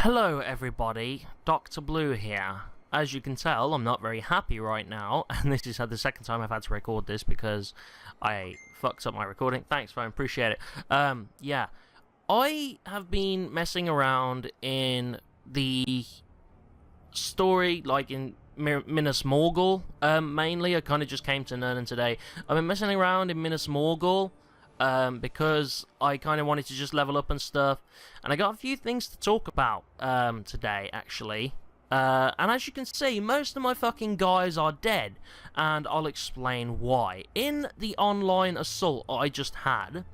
Hello everybody, Dr. Blue here. As you can tell, I'm not very happy right now, and this is the second time I've had to record this because I fucked up my recording. Thanks, phone, appreciate it. Yeah. I have been messing around in the story, like in Minas Morgul, mainly. I kind of just came to Nernan today. I've been messing around in Minas Morgul, because I kind of wanted to just level up and stuff, and I got a few things to talk about today, actually. And as you can see, most of my fucking guys are dead, and I'll explain why. In the online assault I just had,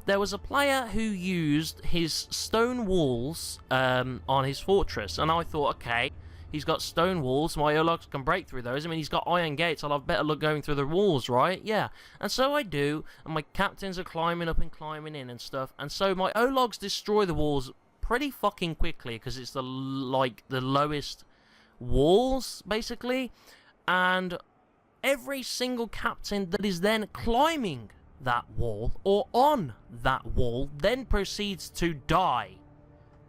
there was a player who used his stone walls on his fortress, and I thought, okay, he's got stone walls, my Ologs can break through those. I mean, he's got iron gates, I'll have better luck going through the walls, right? Yeah. And so I do, and my captains are climbing up and climbing in and stuff, and so my Ologs destroy the walls pretty fucking quickly, because it's the lowest walls, basically, and every single captain that is then climbing that wall, or on that wall, then proceeds to die.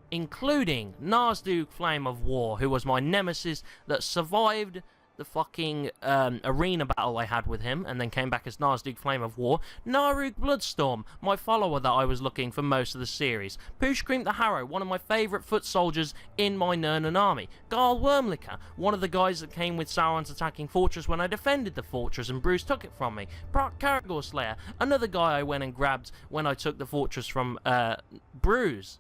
Including Narsduke Flame of War, who was my nemesis that survived the fucking arena battle I had with him, and then came back as Narsduke Flame of War. Naruk Bloodstorm, my follower that I was looking for most of the series. Pushkream the Harrow, one of my favourite foot soldiers in my Nernan army. Garl Wormlicker, one of the guys that came with Sauron's attacking fortress when I defended the fortress and Bruce took it from me. Brock Caragor Slayer, another guy I went and grabbed when I took the fortress from Bruce.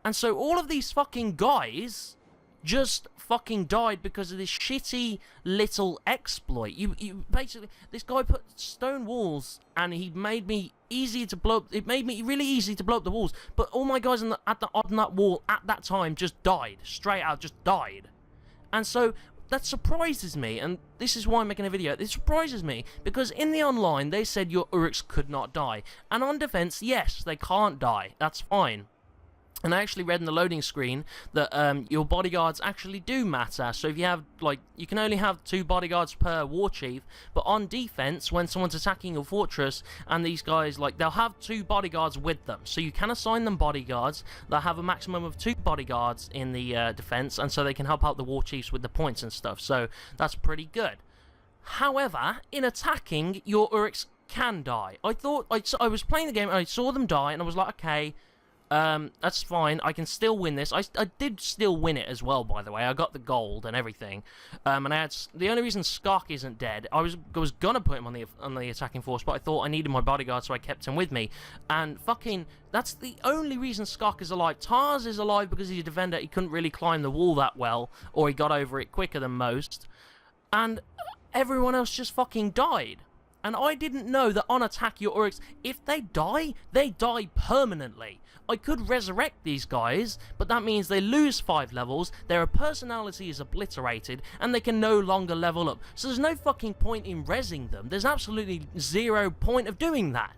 And so all of these fucking guys just fucking died because of this shitty little exploit. You basically, this guy put stone walls and he made me easy to blow up. It made me really easy to blow up the walls. But all my guys on that wall at that time just died. Straight out, just died. And so that surprises me, and this is why I'm making a video. It surprises me because in the online they said your Uruks could not die. And on defense, yes, they can't die. That's fine. And I actually read in the loading screen that your bodyguards actually do matter. So if you have, like, you can only have 2 bodyguards per war chief. But on defense, when someone's attacking your fortress, and these guys, like, they'll have 2 bodyguards with them. So you can assign them bodyguards. They'll have a maximum of 2 bodyguards in the defense. And so they can help out the war chiefs with the points and stuff. So that's pretty good. However, in attacking, your Uruks can die. I was playing the game and I saw them die. And I was like, okay, that's fine, I can still win this. I did still win it as well, by the way. I got the gold and everything. And I had, the only reason Skark isn't dead, I was gonna put him on the attacking force, but I thought I needed my bodyguard, so I kept him with me. And fucking, that's the only reason Skark is alive. Tars is alive because he's a defender. He couldn't really climb the wall that well, or he got over it quicker than most. And everyone else just fucking died. And I didn't know that on attack your Uruks, if they die permanently. I could resurrect these guys, but that means they lose 5 levels, their personality is obliterated, and they can no longer level up. So there's no fucking point in rezzing them. There's absolutely 0 point of doing that.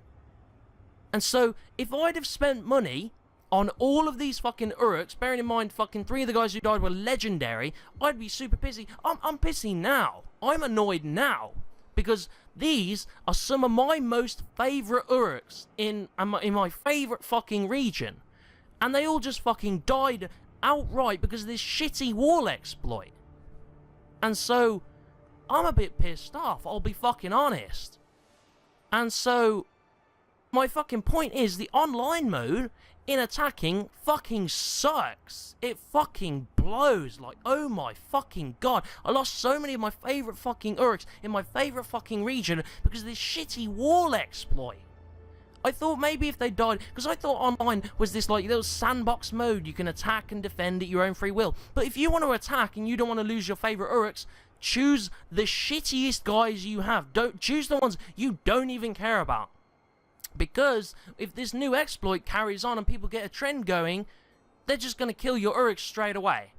And so, if I'd have spent money on all of these fucking Uruks, bearing in mind fucking 3 of the guys who died were legendary, I'd be super pissy. I'm pissy now. I'm annoyed now. Because these are some of my most favourite Uruks in my favourite fucking region. And they all just fucking died outright because of this shitty wall exploit. And so, I'm a bit pissed off, I'll be fucking honest. And so, my fucking point is, the online mode in attacking fucking sucks. It fucking blows. Like, oh my fucking god. I lost so many of my favourite fucking Uruks in my favourite fucking region because of this shitty wall exploit. I thought maybe if they died, because I thought online was this like little sandbox mode, you can attack and defend at your own free will. But if you want to attack and you don't want to lose your favourite Uruks, choose the shittiest guys you have. Don't choose the ones you don't even care about. Because if this new exploit carries on and people get a trend going, they're just going to kill your Uruks straight away.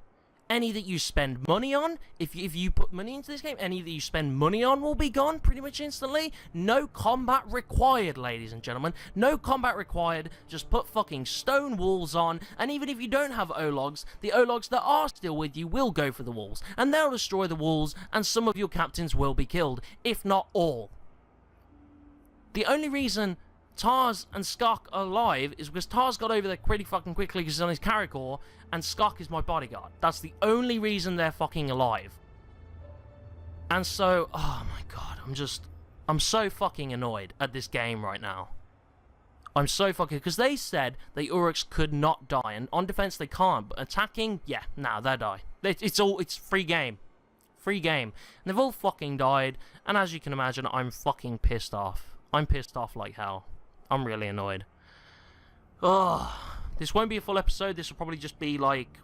Any that you spend money on, if you put money into this game, any that you spend money on will be gone pretty much instantly. No combat required, ladies and gentlemen. No combat required. Just put fucking stone walls on, and even if you don't have Ologs, the Ologs that are still with you will go for the walls, and they'll destroy the walls, and some of your captains will be killed, if not all. The only reason Tars and Skok are alive is because Tars got over there pretty fucking quickly because he's on his carry core, and Skok is my bodyguard. That's the only reason they're fucking alive. And so, oh my god, I'm so fucking annoyed at this game right now. I'm so fucking... Because they said the Uruks could not die, and on defense they can't, but attacking, yeah, nah, they die. It's free game. Free game. And they've all fucking died, and as you can imagine, I'm fucking pissed off. I'm pissed off like hell. I'm really annoyed. Ugh. This won't be a full episode, this will probably just be like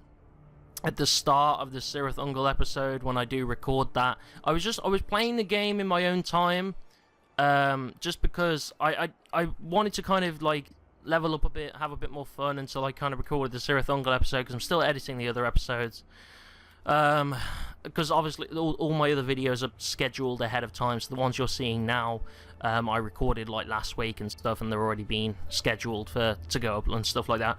at the start of the Cirith Ungol episode when I do record that. I was playing the game in my own time. Just because I wanted to kind of like level up a bit, have a bit more fun until I kind of recorded the Cirith Ungol episode, because I'm still editing the other episodes. Because obviously all my other videos are scheduled ahead of time, so the ones you're seeing now, I recorded like last week and stuff, and they're already been scheduled to go up and stuff like that.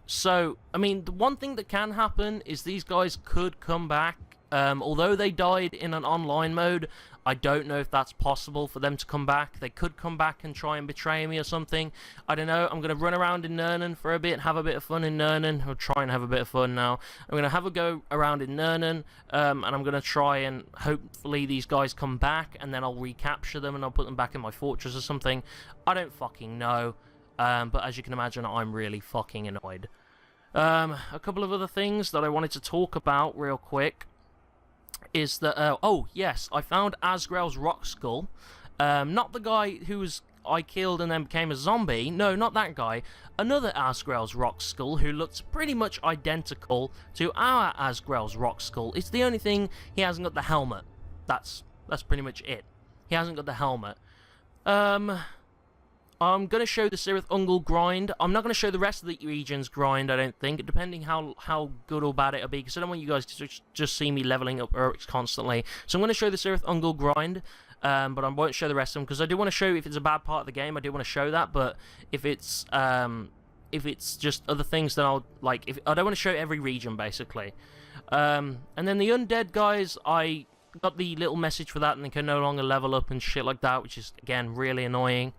So, I mean, the one thing that can happen is these guys could come back. Although they died in an online mode, I don't know if that's possible for them to come back. They could come back and try and betray me or something. I don't know. I'm going to run around in Nurnen for a bit, have a bit of fun in Nurnen. I'll try and have a bit of fun now. I'm going to have a go around in Nurnen, and I'm going to try and hopefully these guys come back, and then I'll recapture them and I'll put them back in my fortress or something. I don't fucking know. But as you can imagine, I'm really fucking annoyed. A couple of other things that I wanted to talk about real quick is that, oh yes, I found Asgrel's rock skull. Not the guy I killed and then became a zombie. No, not that guy. Another Asgrel's rock skull who looks pretty much identical to our Asgrel's rock skull. It's the only thing, he hasn't got the helmet. That's pretty much it. He hasn't got the helmet. I'm going to show the Cirith Ungol grind. I'm not going to show the rest of the region's grind, I don't think, depending how good or bad it'll be, because I don't want you guys to just see me leveling up Uruks constantly. So I'm going to show the Cirith Ungol grind, but I won't show the rest of them, because I do want to show if it's a bad part of the game, I do want to show that, but if it's just other things, then I'll, like, I don't want to show every region, basically. And then the undead guys, I got the little message for that, and they can no longer level up and shit like that, which is, again, really annoying.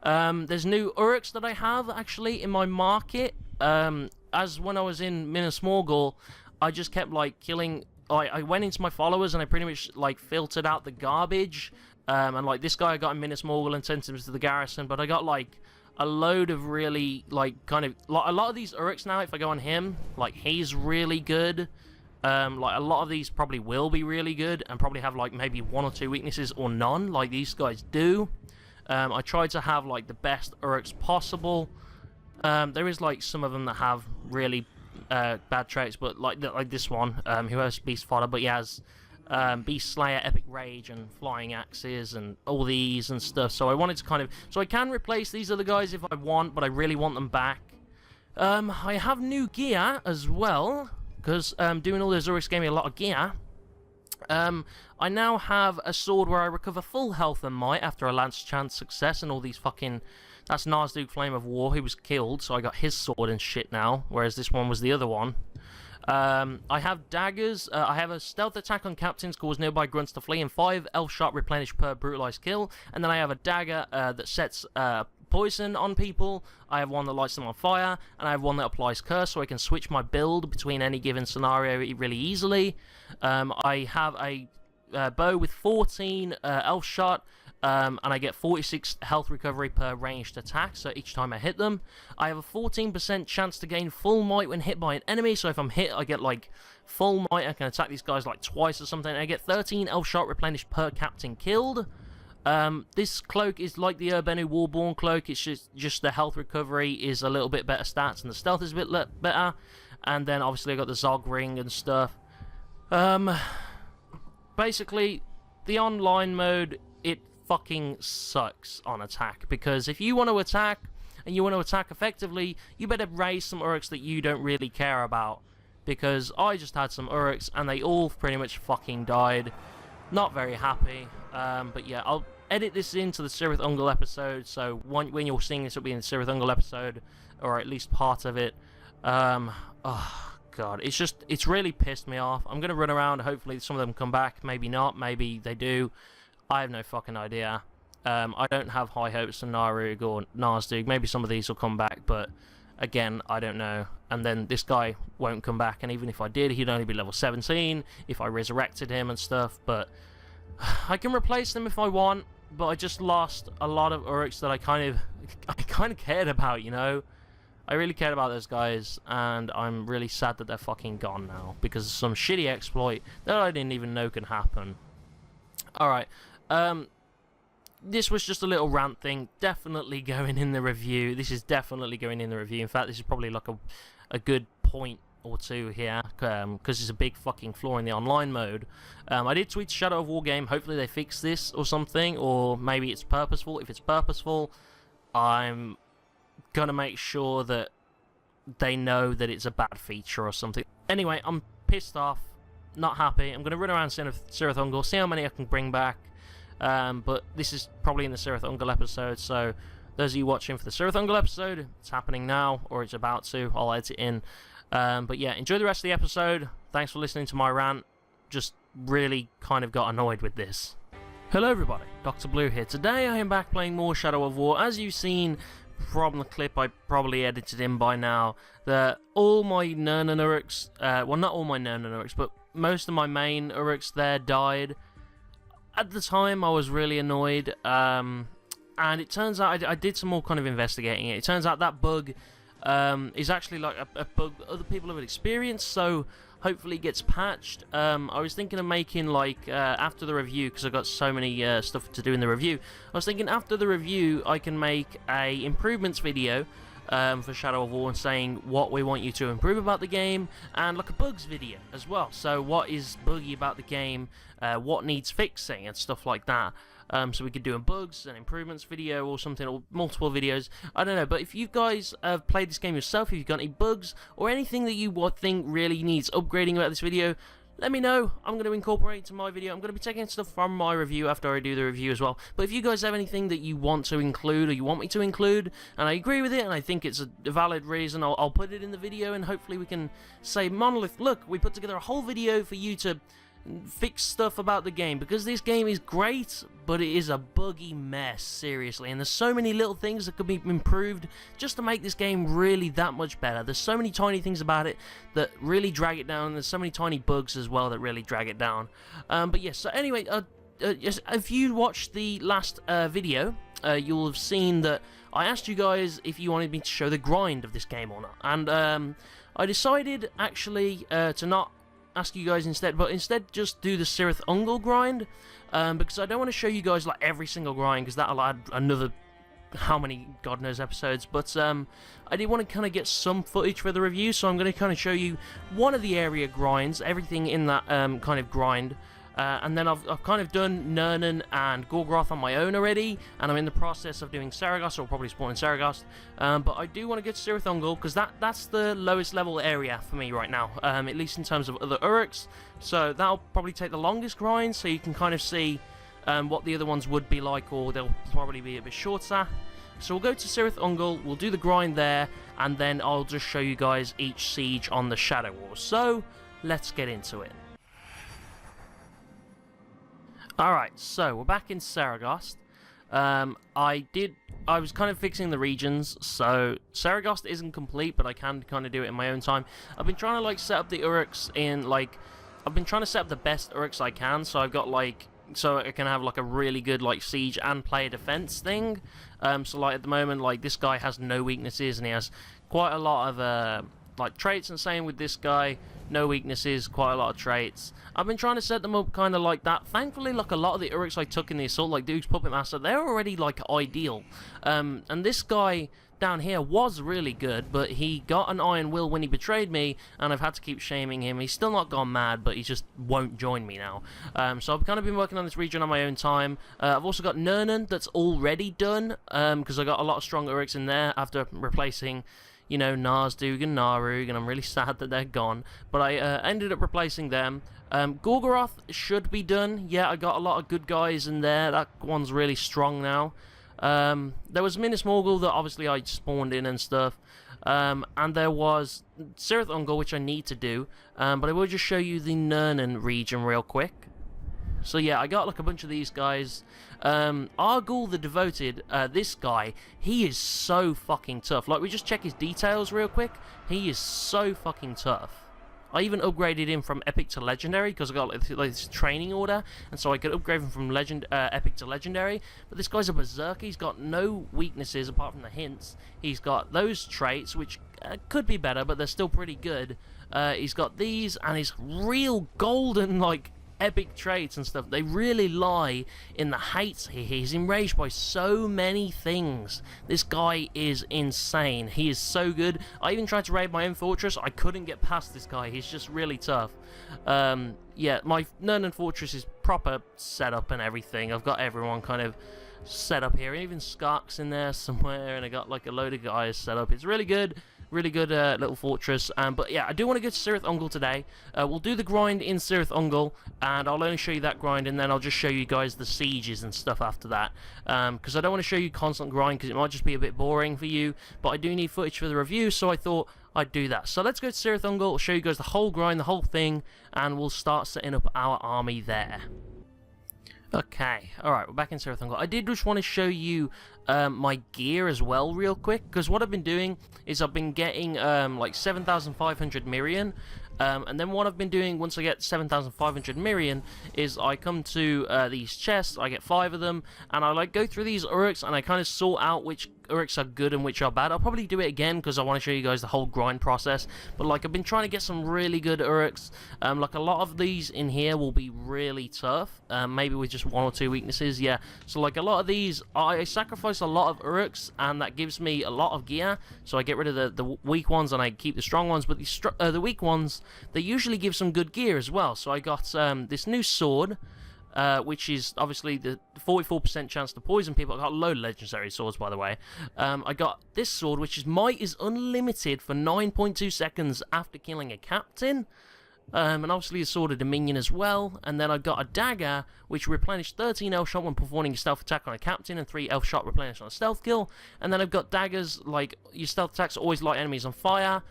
There's new Uruks that I have, actually, in my market. As when I was in Minas Morgul, I just kept, like, killing... I went into my followers, and I pretty much, like, filtered out the garbage. And, like, this guy I got in Minas Morgul and sent him to the garrison, but I got, like, a load of really, like, kind of... a lot of these Uruks now, if I go on him, like, he's really good. Like, a lot of these probably will be really good, and probably have, like, maybe 1 or 2 weaknesses, or none, like these guys do. I tried to have, like, the best Uruks possible. There is, like, some of them that have really bad traits, but, like this one, who has Beast Fodder, but he has Beast Slayer, Epic Rage, and Flying Axes, and all these and stuff. So I wanted to kind of... So I can replace these other guys if I want, but I really want them back. I have new gear as well, because doing all those Uruks gave me a lot of gear. I now have a sword where I recover full health and might after a lance chance success, and all these fucking... That's Nazdug Flame of War, who was killed, so I got his sword and shit now, whereas this one was the other one. I have daggers. I have a stealth attack on captains, cause nearby grunts to flee, and 5 elf shot replenish per brutalized kill, and then I have a dagger that sets poison on people. I have one that lights them on fire, and I have one that applies curse, so I can switch my build between any given scenario really easily. I have a bow with 14 elf shot, and I get 46 health recovery per ranged attack, so each time I hit them. I have a 14% chance to gain full might when hit by an enemy, so if I'm hit, I get, like, full might. I can attack these guys, like, twice or something. I get 13 elf shot replenished per captain killed. This cloak is like the Urbenu Warborn cloak. It's just the health recovery is a little bit better stats, and the stealth is a bit better. And then, obviously, I got the Zog ring and stuff. Basically, the online mode, it fucking sucks on attack, because if you want to attack, and you want to attack effectively, you better raise some Uruks that you don't really care about, because I just had some Uruks, and they all pretty much fucking died. Not very happy, but yeah, I'll edit this into the Cirith Ungol episode, so when you're seeing this, it'll be in the Cirith Ungol episode, or at least part of it. Oh god, it's really pissed me off. I'm gonna run around, hopefully some of them come back, maybe not, maybe they do. I have no fucking idea. I don't have high hopes for Narug or Nazdug. Maybe some of these will come back, but again, I don't know. And then this guy won't come back, and even if I did, he'd only be level 17 if I resurrected him and stuff. But I can replace them if I want, but I just lost a lot of Uruks that I kind of cared about, you know? I really cared about those guys, and I'm really sad that they're fucking gone now because of some shitty exploit that I didn't even know could happen. Alright, this was just a little rant thing, definitely going in the review. This is definitely going in the review. In fact, this is probably like a good point or two here, because it's a big fucking flaw in the online mode. I did tweet Shadow of War game, hopefully they fix this or something, or maybe it's purposeful. If it's purposeful, I'm gonna make sure that they know that it's a bad feature or something. Anyway, I'm pissed off, not happy. I'm gonna run around Cirith Ungol, see how many I can bring back. But this is probably in the Cirith Ungol episode, so those of you watching for the Cirith Ungol episode, it's happening now, or it's about to. I'll edit it in. But yeah, enjoy the rest of the episode. Thanks for listening to my rant. Just really kind of got annoyed with this. Hello everybody, Dr. Blue here. Today I am back playing more Shadow of War. As you've seen from the clip I probably edited in by now, that all my Nurnen Uruks, well not all my Nurnen Uruks, but most of my main Uruks there died. At the time I was really annoyed, and it turns out I did some more kind of investigating it. It turns out that bug is actually like a bug that other people have experienced, so hopefully it gets patched. I was thinking of making like after the review, because I've got so many stuff to do in the review. I was thinking after the review I can make a improvements video for Shadow of War and saying what we want you to improve about the game, and like a bugs video as well. So what is buggy about the game, what needs fixing and stuff like that. So we could do a bugs and improvements video or something, or multiple videos, I don't know. But if you guys have played this game yourself, if you've got any bugs or anything that you think really needs upgrading about this video, let me know. I'm going to incorporate into my video. I'm going to be taking stuff from my review after I do the review as well. But if you guys have anything that you want to include, or you want me to include, and I agree with it, and I think it's a valid reason, I'll put it in the video, and hopefully we can say, Monolith, look, we put together a whole video for you to fix stuff about the game, because this game is great, but it is a buggy mess, seriously, and there's so many little things that could be improved just to make this game really that much better. There's so many tiny things about it that really drag it down, and there's so many tiny bugs as well that really drag it down. But yes, so anyway, if you watched the last video, you'll have seen that I asked you guys if you wanted me to show the grind of this game or not, and I decided actually to not ask you guys instead, but instead just do the Cirith Ungol grind, because I don't want to show you guys like every single grind, because that'll add another how many God knows episodes. But I did want to kind of get some footage for the review, so I'm going to kind of show you one of the area grinds, everything in that kind of grind. And then I've kind of done Nurnen and Gorgoroth on my own already, and I'm in the process of doing Saragost, or probably spawning Saragost. But I do want to get to Cirith Ungol, because that's the lowest level area for me right now, at least in terms of other Uruks. So that'll probably take the longest grind, so you can kind of see what the other ones would be like, or they'll probably be a bit shorter. So we'll go to Cirith Ungol, we'll do the grind there, and then I'll just show you guys each siege on the Shadow Wars. So let's get into it. Alright, so we're back in Saragost. I was kind of fixing the regions, so Saragost isn't complete, but I can kind of do it in my own time. I've been trying to like set up the Uruks in like, I've been trying to set up the best Uruks I can, so I've got like, so I can have like a really good like siege and player defense thing. So like at the moment, like this guy has no weaknesses, and he has quite a lot of like traits, and same with this guy, no weaknesses, quite a lot of traits. I've been trying to set them up kind of like that. Thankfully, like a lot of the Uruks I took in the assault, like Duke's Puppet Master, they're already like ideal. And this guy down here was really good, but he got an Iron Will when he betrayed me, and I've had to keep shaming him. He's still not gone mad, but he just won't join me now. So I've kind of been working on this region on my own time. I've also got Nurnen that's already done, because I got a lot of strong Uruks in there after replacing, you know, Nazdug and Narug, and I'm really sad that they're gone. But I ended up replacing them. Gorgoroth should be done. Yeah, I got a lot of good guys in there. That one's really strong now. There was Minas Morgul that obviously I spawned in and stuff. And there was Cirith Ungol, which I need to do. But I will just show you the Nurnen region real quick. So yeah, I got like a bunch of these guys. Argul the Devoted, this guy, he is so fucking tough. Like, we just check his details real quick. He is so fucking tough. I even upgraded him from Epic to Legendary because I got like this training order, and so I could upgrade him from Epic to Legendary. But this guy's a berserker. He's got no weaknesses apart from the hints. He's got those traits, which could be better, but they're still pretty good. He's got these, and his real golden, like, epic traits and stuff, they really lie in the hates here. He's enraged by so many things. This guy is insane. He is so good. I even tried to raid my own fortress. I couldn't get past this guy. He's just really tough. Yeah, my Nurnen fortress is proper setup and everything. I've got everyone kind of set up here. Even Skark's in there somewhere, and I got like a load of guys set up. It's really good. Really good little fortress. But yeah, I do want to go to Cirith Ungol today. We'll do the grind in Cirith Ungol, and I'll only show you that grind, and then I'll just show you guys the sieges and stuff after that. Because I don't want to show you constant grind, because it might just be a bit boring for you. But I do need footage for the review, so I thought I'd do that. So let's go to Cirith Ungol. I'll show you guys the whole grind, the whole thing, and we'll start setting up our army there. Okay, alright, we're back in Cirith Ungol. I did just want to show you my gear as well real quick, because what I've been doing is I've been getting like 7,500 Mirian, and then what I've been doing once I get 7,500 Mirian is I come to these chests, I get 5 of them, and I like go through these Uruks and I kind of sort out which Uruks are good and which are bad. I'll probably do it again because I want to show you guys the whole grind process, but like I've been trying to get some really good Uruks. Like a lot of these in here will be really tough, maybe with just 1 or 2 weaknesses, yeah. So like a lot of these, I sacrifice a lot of Uruks, and that gives me a lot of gear, so I get rid of the weak ones and I keep the strong ones, but the weak ones, they usually give some good gear as well. So I got this new sword, which is obviously the 44% chance to poison people. I got a load of legendary swords, by the way. I got this sword, which is Might is unlimited for 9.2 seconds after killing a captain. And obviously a Sword of Dominion as well. And then I got a dagger, which replenished 13 health shot when performing a stealth attack on a captain, and 3 health shot replenished on a stealth kill. And then I've got daggers, like your stealth attacks always light enemies on fire,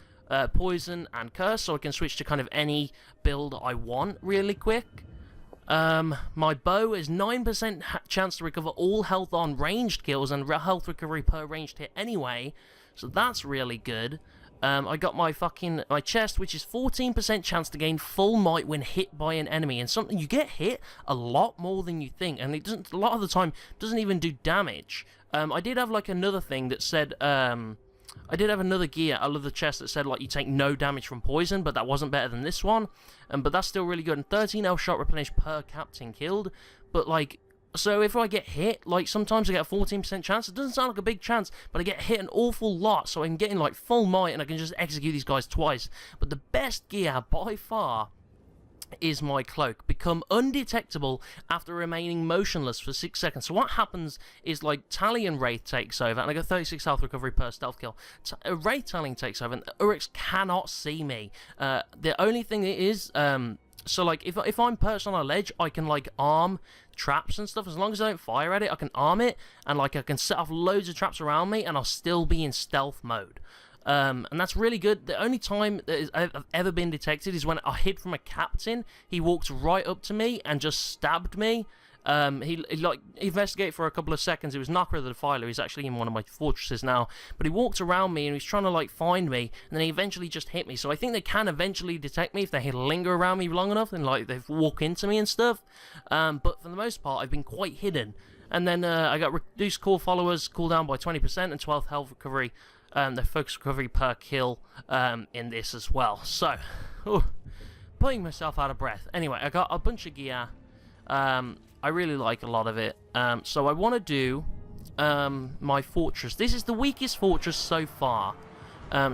poison, and curse, so I can switch to kind of any build I want really quick. My bow is 9% chance to recover all health on ranged kills and health recovery per ranged hit anyway, so that's really good. I got my chest, which is 14% chance to gain full might when hit by an enemy, and something you get hit a lot more than you think, and it doesn't, a lot of the time, doesn't even do damage. I did have like another thing that said, I did have another gear out of the chest that said like you take no damage from poison, but that wasn't better than this one, but that's still really good. And 13 health shot replenished per captain killed, but like, so if I get hit, like sometimes I get a 14% chance. It doesn't sound like a big chance, but I get hit an awful lot, so I'm getting like full might and I can just execute these guys twice. But the best gear by far is my cloak. Become undetectable after remaining motionless for 6 seconds. So what happens is like Talion Wraith takes over, and I got 36 health recovery per stealth kill. Wraith Talion takes over, and Uruks cannot see me. The only thing is, so like if I'm perched on a ledge, I can like arm traps and stuff. As long as I don't fire at it, I can arm it, and like I can set off loads of traps around me, and I'll still be in stealth mode. And that's really good. The only time that I've ever been detected is when I hid from a captain. He walked right up to me and just stabbed me. He like investigated for a couple of seconds. It was Knocker the Defiler. He's actually in one of my fortresses now. But he walked around me and he's trying to like find me, and then he eventually just hit me. So I think they can eventually detect me if they linger around me long enough and like they walk into me and stuff. But for the most part, I've been quite hidden. And then I got reduced core followers, cooldown by 20%, and 12 health recovery. The focus recovery per kill in this as well. So, putting myself out of breath. Anyway, I got a bunch of gear. I really like a lot of it. So I want to do my fortress. This is the weakest fortress so far.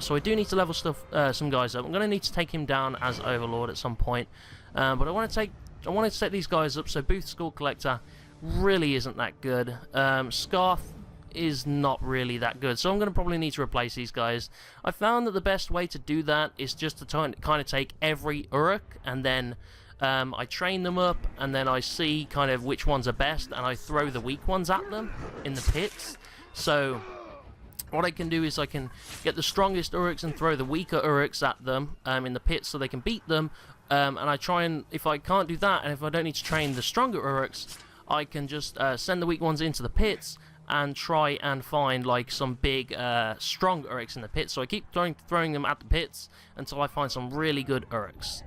So I do need to level some guys up. I'm going to need to take him down as Overlord at some point. But I want to set these guys up. So Booth Skull Collector really isn't that good. Scarf is not really that good, so I'm going to probably need to replace these guys. I found that the best way to do that is just to kind of take every Uruk, and then I train them up, and then I see kind of which ones are best, and I throw the weak ones at them in the pits. So what I can do is I can get the strongest Uruks and throw the weaker Uruks at them in the pits so they can beat them. And I try and, if I can't do that, and if I don't need to train the stronger Uruks, I can just send the weak ones into the pits and try and find like some big, strong Uruks in the pits. So I keep throwing them at the pits until I find some really good Uruks.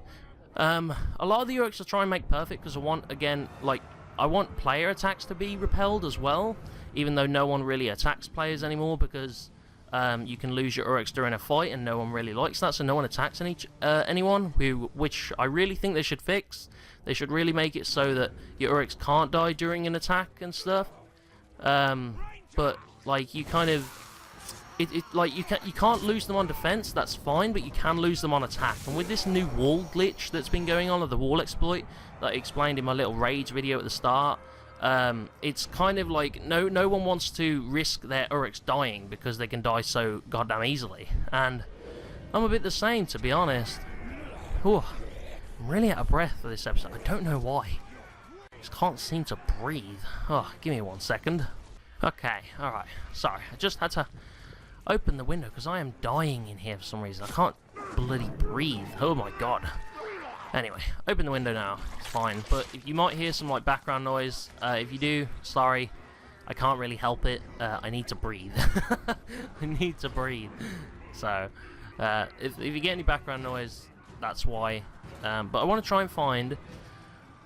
A lot of the Uruks I try and make perfect because I want, again, like, I want player attacks to be repelled as well, even though no one really attacks players anymore because you can lose your Uruks during a fight and no one really likes that, so no one attacks anyone, which I really think they should fix. They should really make it so that your Uruks can't die during an attack and stuff. But like you kind of, like you can't lose them on defense. That's fine, but you can lose them on attack. And with this new wall glitch that's been going on, or the wall exploit that I explained in my little rage video at the start, it's kind of like no one wants to risk their Uruks dying because they can die so goddamn easily. And I'm a bit the same, to be honest. Whew, I'm really out of breath for this episode. I don't know why. Just can't seem to breathe. Oh, give me 1 second. Okay, alright. Sorry, I just had to open the window because I am dying in here for some reason. I can't bloody breathe. Oh my god. Anyway, open the window now. It's fine. But if you might hear some like background noise, if you do, sorry. I can't really help it. I need to breathe. I need to breathe. So, if you get any background noise, that's why. But I want to try and find...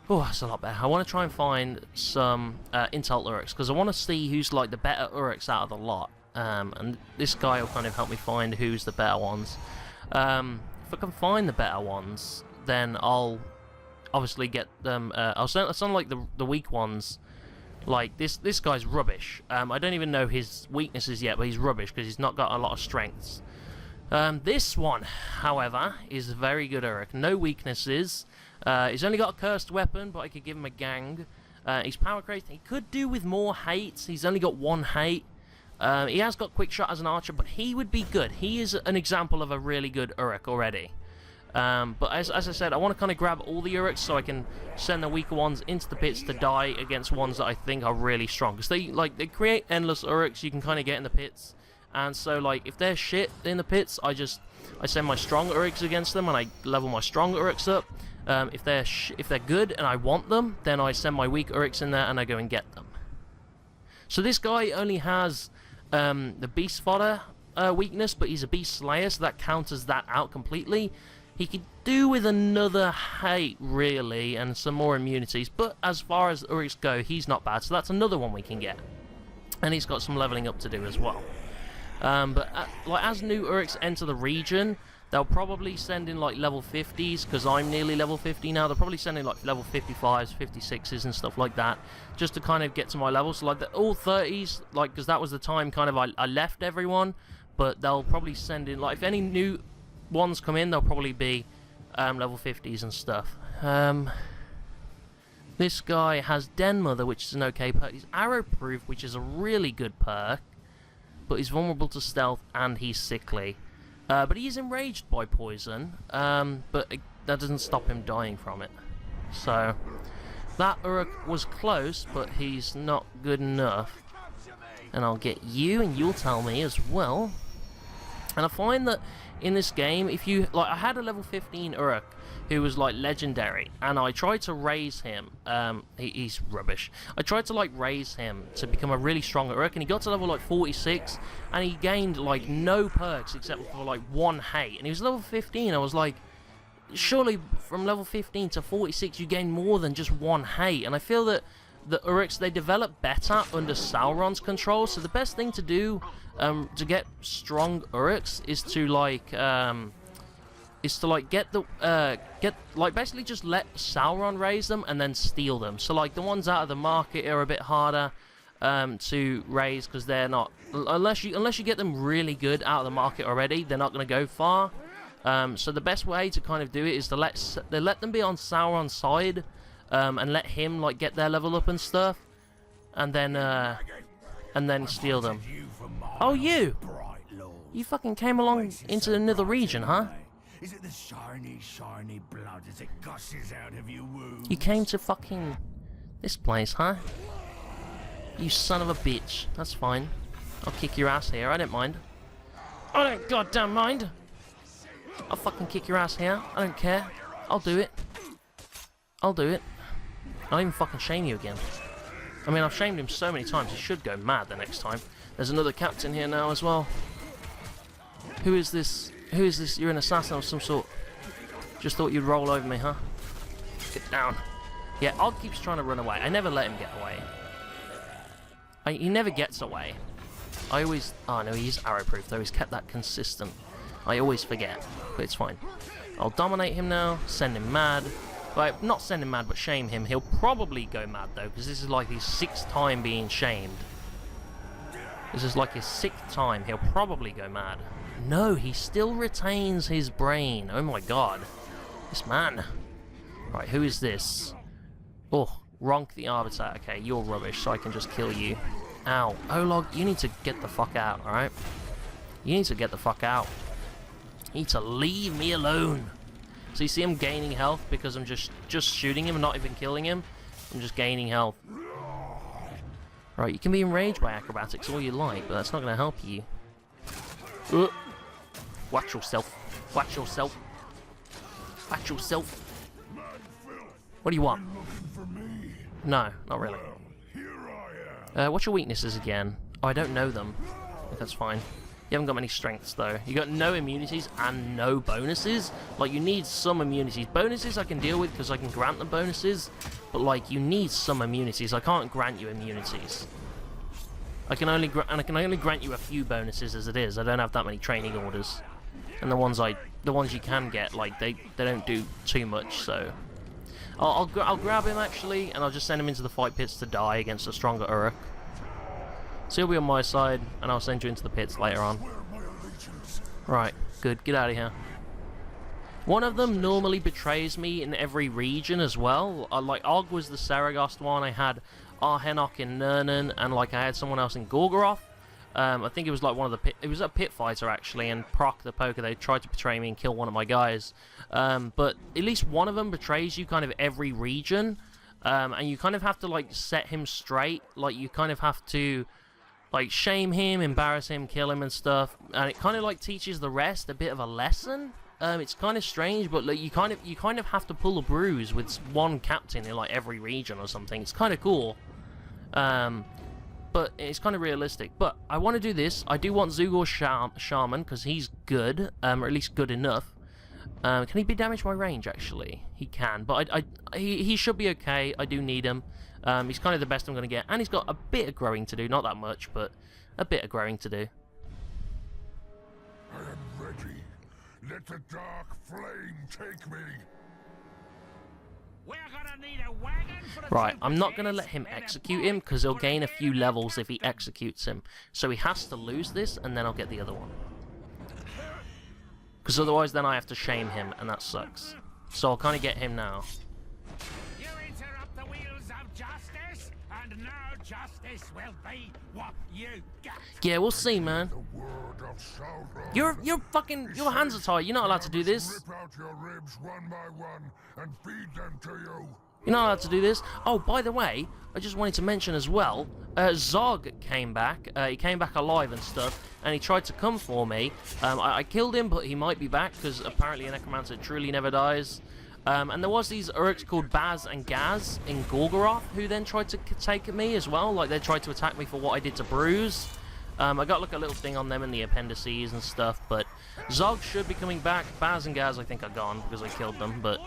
Oh, that's a lot better. I want to try and find some Intel Uruks, because I want to see who's like the better Uruks out of the lot. And this guy will kind of help me find who's the better ones. If I can find the better ones, then I'll obviously get them. I'll send like the weak ones. Like this guy's rubbish. I don't even know his weaknesses yet, but he's rubbish because he's not got a lot of strengths. This one, however, is a very good Uruk. No weaknesses. He's only got a cursed weapon, but I could give him a gang. He's power crazed. He could do with more hate. He's only got 1 hate. He has got quick shot as an archer, but he would be good. He is an example of a really good Uruk already. But as I said, I want to kind of grab all the Uruks so I can send the weaker ones into the pits to die against ones that I think are really strong. Because they create endless Uruks you can kind of get in the pits. And so like if they're shit in the pits, I send my strong Uruks against them and I level my strong Uruks up. If they're good and I want them, then I send my weak Uruks in there and I go and get them. So this guy only has the beast fodder weakness, but he's a beast slayer, so that counters that out completely. He could do with another hate, really, and some more immunities, but as far as Uruks go, he's not bad, so that's another one we can get. And he's got some leveling up to do as well. But like as new Uruks enter the region, they'll probably send in like level 50s, because I'm nearly level 50 now. They'll probably send in like level 55s, 56s and stuff like that, just to kind of get to my level. So like all 30s, like, because that was the time kind of I left everyone, but they'll probably send in, like, if any new ones come in, they'll probably be level 50s and stuff. This guy has Den Mother, which is an okay perk. He's arrow proof, which is a really good perk, but he's vulnerable to stealth and he's sickly. But he is enraged by poison, but that doesn't stop him dying from it. So that Uruk was close, but he's not good enough. And I'll get you, and you'll tell me as well. And I find that in this game, if you like, I had a level 15 Uruk who was like legendary, and I tried to raise him. He's rubbish. I tried to like raise him to become a really strong Uruk, and he got to level like 46, and he gained like no perks except for like 1 hate, and he was level 15. I was like, surely from level 15 to 46 you gain more than just 1 hate, and I feel that the Uruks, they develop better under Sauron's control. So the best thing to do to get strong Uruks is to like basically just let Sauron raise them and then steal them. So like the ones out of the market are a bit harder to raise, because they're not, unless you get them really good out of the market already, they're not going to go far. So the best way to kind of do it is to let them be on Sauron's side, and let him like get their level up and stuff, and then steal them. Oh, you fucking came along into another region, huh? Is it the shiny blood as it gushes out of your wounds? You came to fucking this place, huh? You son of a bitch. That's fine. I'll kick your ass here. I don't mind. I don't goddamn mind. I'll fucking kick your ass here. I don't care. I'll do it. I'll do it. I'll even fucking shame you again. I mean, I've shamed him so many times, he should go mad the next time. There's another captain here now as well. Who is this? Who is this? You're an assassin of some sort. Just thought you'd roll over me, huh? Get down. Yeah, Og keeps trying to run away. I never let him get away. He never gets away. I always... Oh, no, he's arrow-proof, though. He's kept that consistent. I always forget, but it's fine. I'll dominate him now, send him mad. Like, not send him mad, but shame him. He'll probably go mad, though, because this is like his 6th time being shamed. This is like his 6th time. He'll probably go mad. No, he still retains his brain. Oh my god. This man. Right, who is this? Oh, Ronk the Arbiter. Okay, you're rubbish, so I can just kill you. Ow. Olog, you need to get the fuck out, alright? You need to get the fuck out. You need to leave me alone. So you see him gaining health because I'm just shooting him and not even killing him. I'm just gaining health. Right, you can be enraged by acrobatics all you like, but that's not going to help you. Watch yourself. Watch yourself. Watch yourself. What do you want? No, not really. What's your weaknesses again? Oh, I don't know them. I think that's fine. You haven't got many strengths, though. You got no immunities and no bonuses. Like, you need some immunities. Bonuses I can deal with because I can grant them bonuses. But, like, you need some immunities. I can't grant you immunities. I can only grant you a few bonuses as it is. I don't have that many training orders. And the ones you can get, like, they don't do too much, so... I'll grab him, actually, and I'll just send him into the fight pits to die against a stronger Uruk. So he'll be on my side, and I'll send you into the pits later on. Right, good. Get out of here. One of them normally betrays me in every region as well. Like, Og was the Saragost one. I had Arhenok in Nurnen, and, like, I had someone else in Gorgoroth. I think it was like one of the pit... It was a pit fighter, actually, and Proc the Poker, they tried to betray me and kill one of my guys. But at least one of them betrays you kind of every region. And you kind of have to, like, set him straight. Like, you kind of have to, like, shame him, embarrass him, kill him and stuff. And it kind of, like, teaches the rest a bit of a lesson. It's kind of strange, but, like, you kind of have to pull a bruise with one captain in, like, every region or something. It's kind of cool. But it's kind of realistic. But I want to do this. I do want Zugor Shaman, because he's good, or at least good enough. Can he be damaged by range, actually? He can, but he should be okay. I do need him. He's kind of the best I'm going to get. And he's got a bit of growing to do. Not that much, but a bit of growing to do. I am ready. Let the dark flame take me. We're gonna need a wagon for the right, I'm not going to let him execute him, because he'll gain a few levels if he executes him. So he has to lose this, and then I'll get the other one. Because otherwise then I have to shame him, and that sucks. So I'll kind of get him now. You interrupt the wheels of justice, and now justice will be what you get. Yeah, we'll see, man. Your hands are tied. You're not allowed to do this. Rip out your ribs one by one and feed them to you. You're not allowed to do this. Oh, by the way, I just wanted to mention as well, Zog came back. He came back alive and stuff, and he tried to come for me. I killed him, but he might be back, because apparently a necromancer truly never dies. And there was these Uruks called Baz and Gaz in Gorgoroth, who then tried to take at me as well. Like, they tried to attack me for what I did to Bruise. I got, like, a little thing on them in the appendices and stuff, but Zog should be coming back. Baz and Gaz, I think, are gone, because I killed them, but...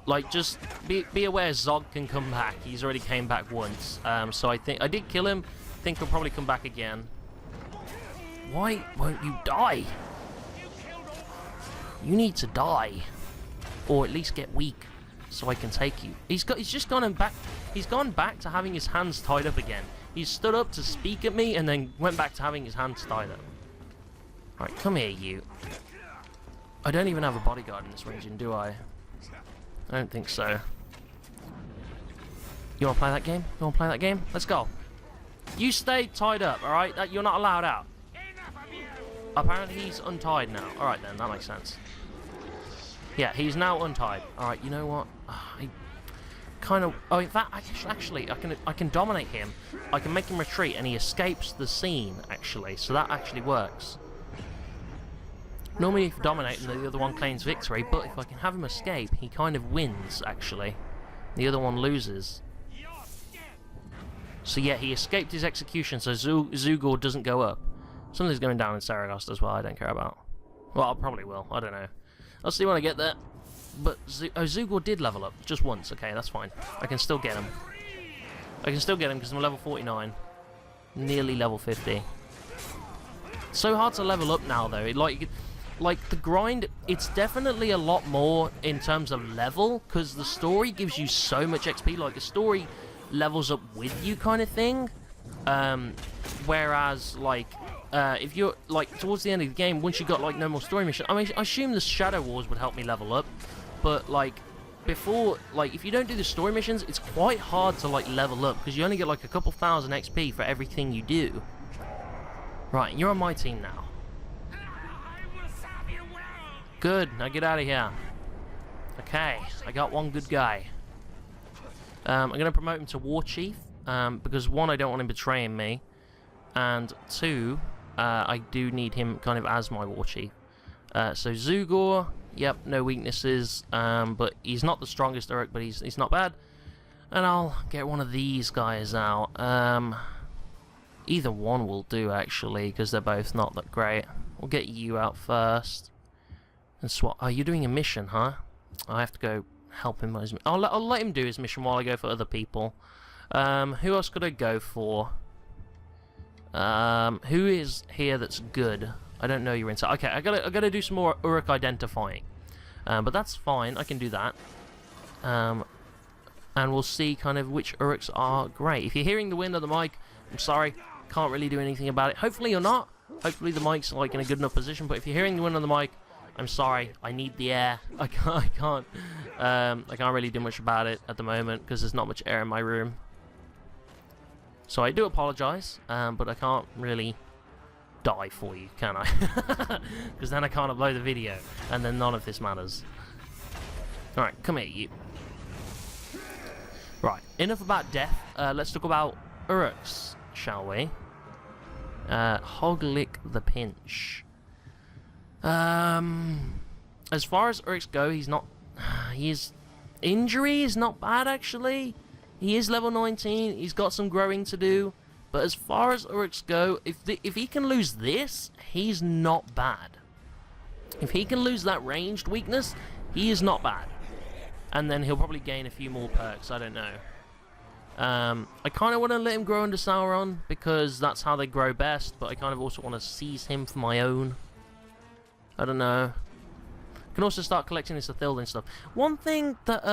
Like, just be aware Zog can come back. He's already came back once. So I think... I did kill him. I think he'll probably come back again. Why won't you die? You need to die. Or at least get weak, so I can take you. He's just gone back. He's gone back to having his hands tied up again. He stood up to speak at me, and then went back to having his hands tied up. Alright, come here, you. I don't even have a bodyguard in this region, do I? I don't think so. You want to play that game? You want to play that game? Let's go. You stay tied up, alright? You're not allowed out. Apparently he's untied now. Alright then, that makes sense. Yeah, he's now untied. Alright, you know what? kind of... Oh, in fact, actually, I can dominate him. I can make him retreat, and he escapes the scene, actually. So that actually works. Normally, if you dominate him, the other one claims victory, but if I can have him escape, he kind of wins, actually. The other one loses. So yeah, he escaped his execution, so Zugor doesn't go up. Something's going down in Saragost as well, I don't care about. Well, I probably will, I don't know. I'll see when I get there. But Zugor did level up, just once, okay, that's fine. I can still get him. I can still get him because I'm level 49. Nearly level 50. So hard to level up now, though. Like, the grind, it's definitely a lot more in terms of level, because the story gives you so much XP. Like, the story levels up with you kind of thing. Whereas, like, if you're, like, towards the end of the game, once you got, like, no more story mission, I mean, I assume the Shadow Wars would help me level up, but, like, before, like, if you don't do the story missions, it's quite hard to, like, level up, because you only get, like, a couple thousand XP for everything you do. Right, you're on my team now. Good, now get out of here. Okay, I got one good guy. I'm going to promote him to War Chief, because one, I don't want him betraying me, and two, I do need him kind of as my War Chief. So Zugor, yep, no weaknesses, but he's not the strongest Uruk, but he's not bad. And I'll get one of these guys out. Either one will do, actually, because they're both not that great. We'll get you out first. And swap. Oh, you're doing a mission, huh? I have to go help him. I'll let him do his mission while I go for other people. Who else could I go for? Who is here that's good? I don't know you're inside. Okay, I gotta do some more Uruk identifying. But that's fine. I can do that. And we'll see kind of which Uruks are great. If you're hearing the wind on the mic, I'm sorry. Can't really do anything about it. Hopefully you're not. Hopefully the mic's like in a good enough position. But if you're hearing the wind on the mic, I'm sorry. I need the air. I can't really do much about it at the moment because there's not much air in my room. So I do apologize, but I can't really die for you, can I? Because then I can't upload the video, and then none of this matters. Alright, come here, you. Right, enough about death. Let's talk about Uruks, shall we? Hoglick the Pinch. As far as Uruks go, he's not... His injury is not bad, actually. He is level 19. He's got some growing to do. But as far as Uruks go, if he can lose this, he's not bad. If he can lose that ranged weakness, he is not bad. And then he'll probably gain a few more perks, I don't know. I kind of want to let him grow under Sauron, because that's how they grow best, but I kind of also want to seize him for my own. I don't know. I can also start collecting this Ithilden stuff. One thing that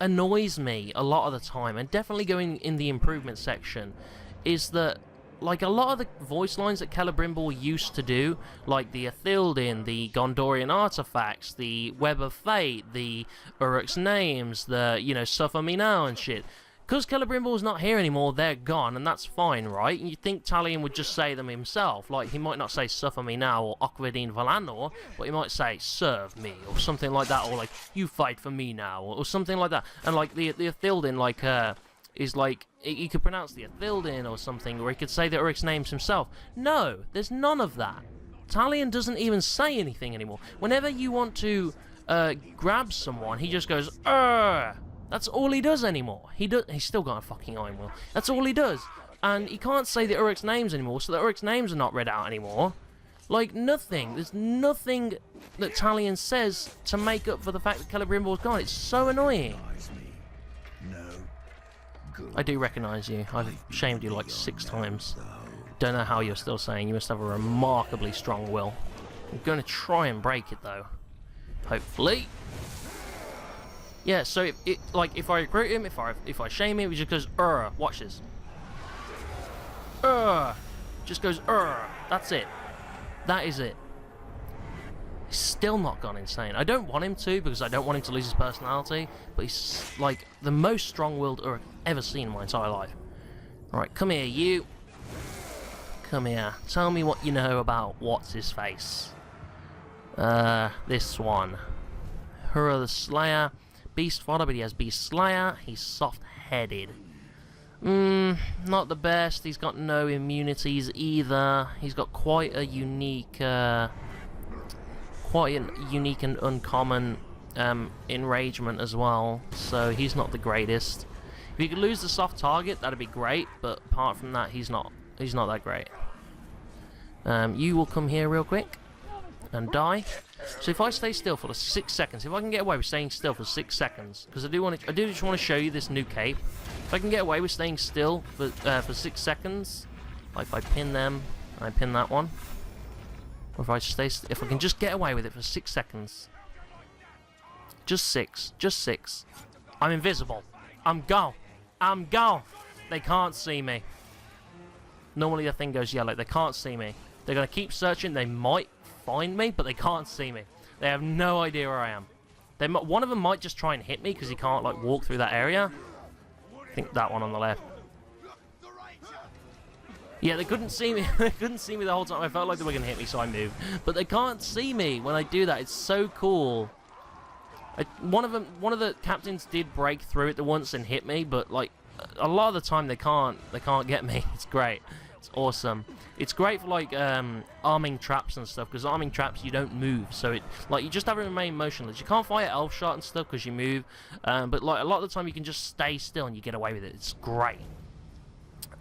annoys me a lot of the time, and definitely going in the improvement section, is that, like, a lot of the voice lines that Celebrimbor used to do, like the Ithilden, the Gondorian artifacts, the Web of Fate, the Uruk's names, the, you know, Suffer Me Now and shit, because Celebrimbor's not here anymore, they're gone, and that's fine, right? And you'd think Talion would just say them himself. Like, he might not say Suffer Me Now or Aquadine Valanor, but he might say Serve Me, or something like that, or like, You Fight For Me Now, or something like that. And like, the Ithilden, like, is like, he could pronounce the Ithilden or something, or he could say the Uruk's names himself. No, there's none of that. Talion doesn't even say anything anymore. Whenever you want to grab someone, he just goes, Urgh! That's all he does anymore. He's still got a fucking Iron Will. That's all he does. And he can't say the Uruk's names anymore, so the Uruk's names are not read out anymore. Like, nothing. There's nothing that Talion says to make up for the fact that Celebrimbor's gone. It's so annoying. I do recognise you. I've shamed you like 6 times. Don't know how you're still saying. You must have a remarkably strong will. I'm going to try and break it, though. Hopefully. Yeah, so if I recruit him, if I shame him, he just goes, watch this. Just goes, that's it. That is it. He's still not gone insane. I don't want him to, because I don't want him to lose his personality, but he's, like, the most strong-willed Uruk I've ever seen in my entire life. Alright, come here, you. Come here. Tell me what you know about what's-his-face. This one. Hura the Slayer. Beast Fodder, but he has Beast Slayer. He's soft-headed. Not the best. He's got no immunities either. He's got quite a unique, and uncommon enragement as well. So he's not the greatest. If you could lose the soft target, that'd be great. But apart from that, he's not that great. You will come here real quick and die. So if I stay still for the 6 seconds, if I can get away with staying still for 6 seconds, because I do just want to show you this new cape. If I can get away with staying still for 6 seconds, like if I pin them, and I pin that one, or if I can just get away with it for 6 seconds, just six, I'm invisible. I'm gone. They can't see me. Normally the thing goes yellow. They can't see me. They're gonna keep searching. They might find me, but they can't see me. They have no idea where I am. One of them might just try and hit me because he can't like walk through that area. I think that one on the left. Yeah, they couldn't see me. They couldn't see me the whole time. I felt like they were gonna hit me, so I moved. But they can't see me when I do that. It's so cool. One of the captains did break through it the once and hit me, but like a lot of the time they can't get me. It's great. It's awesome. It's great for like arming traps and stuff, because arming traps you don't move, so you just have to remain motionless. You can't fire elf shot and stuff because you move, but like a lot of the time you can just stay still and you get away with it. It's great.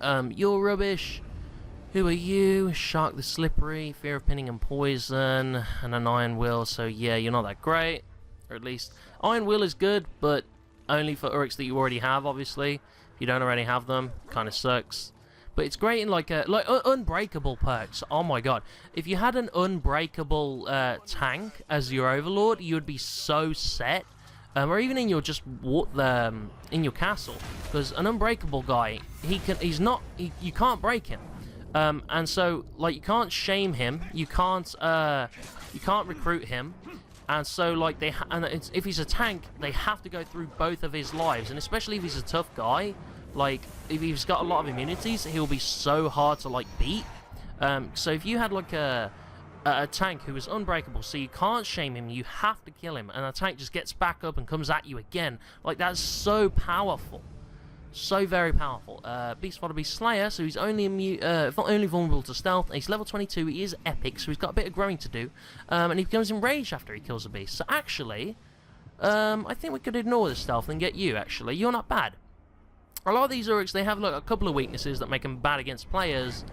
You're rubbish. Who are you? Shark the Slippery, Fear of Pinning and Poison, and an Iron Will. So yeah, you're not that great. Or at least Iron Will is good, but only for Uruks that you already have, obviously. If you don't already have them, kind of sucks. But it's great in like unbreakable perks. Oh my god. If you had an unbreakable tank as your overlord, you would be so set. Or even in your in your castle, because an unbreakable guy, you can't break him. And so like you can't shame him, you can't recruit him. And so, like, if he's a tank, they have to go through both of his lives. And especially if he's a tough guy, like, if he's got a lot of immunities, he'll be so hard to, like, beat. So if you had, like, a tank who was unbreakable, so you can't shame him, you have to kill him, and the tank just gets back up and comes at you again. Like, that's so powerful. So very powerful. Beast Fodder, Beast Slayer, so he's only vulnerable to stealth. And he's level 22. He is epic, so he's got a bit of growing to do. And he becomes enraged after he kills a beast. So actually, I think we could ignore the stealth and get you. Actually, you're not bad. A lot of these Uruks, they have like a couple of weaknesses that make them bad against players.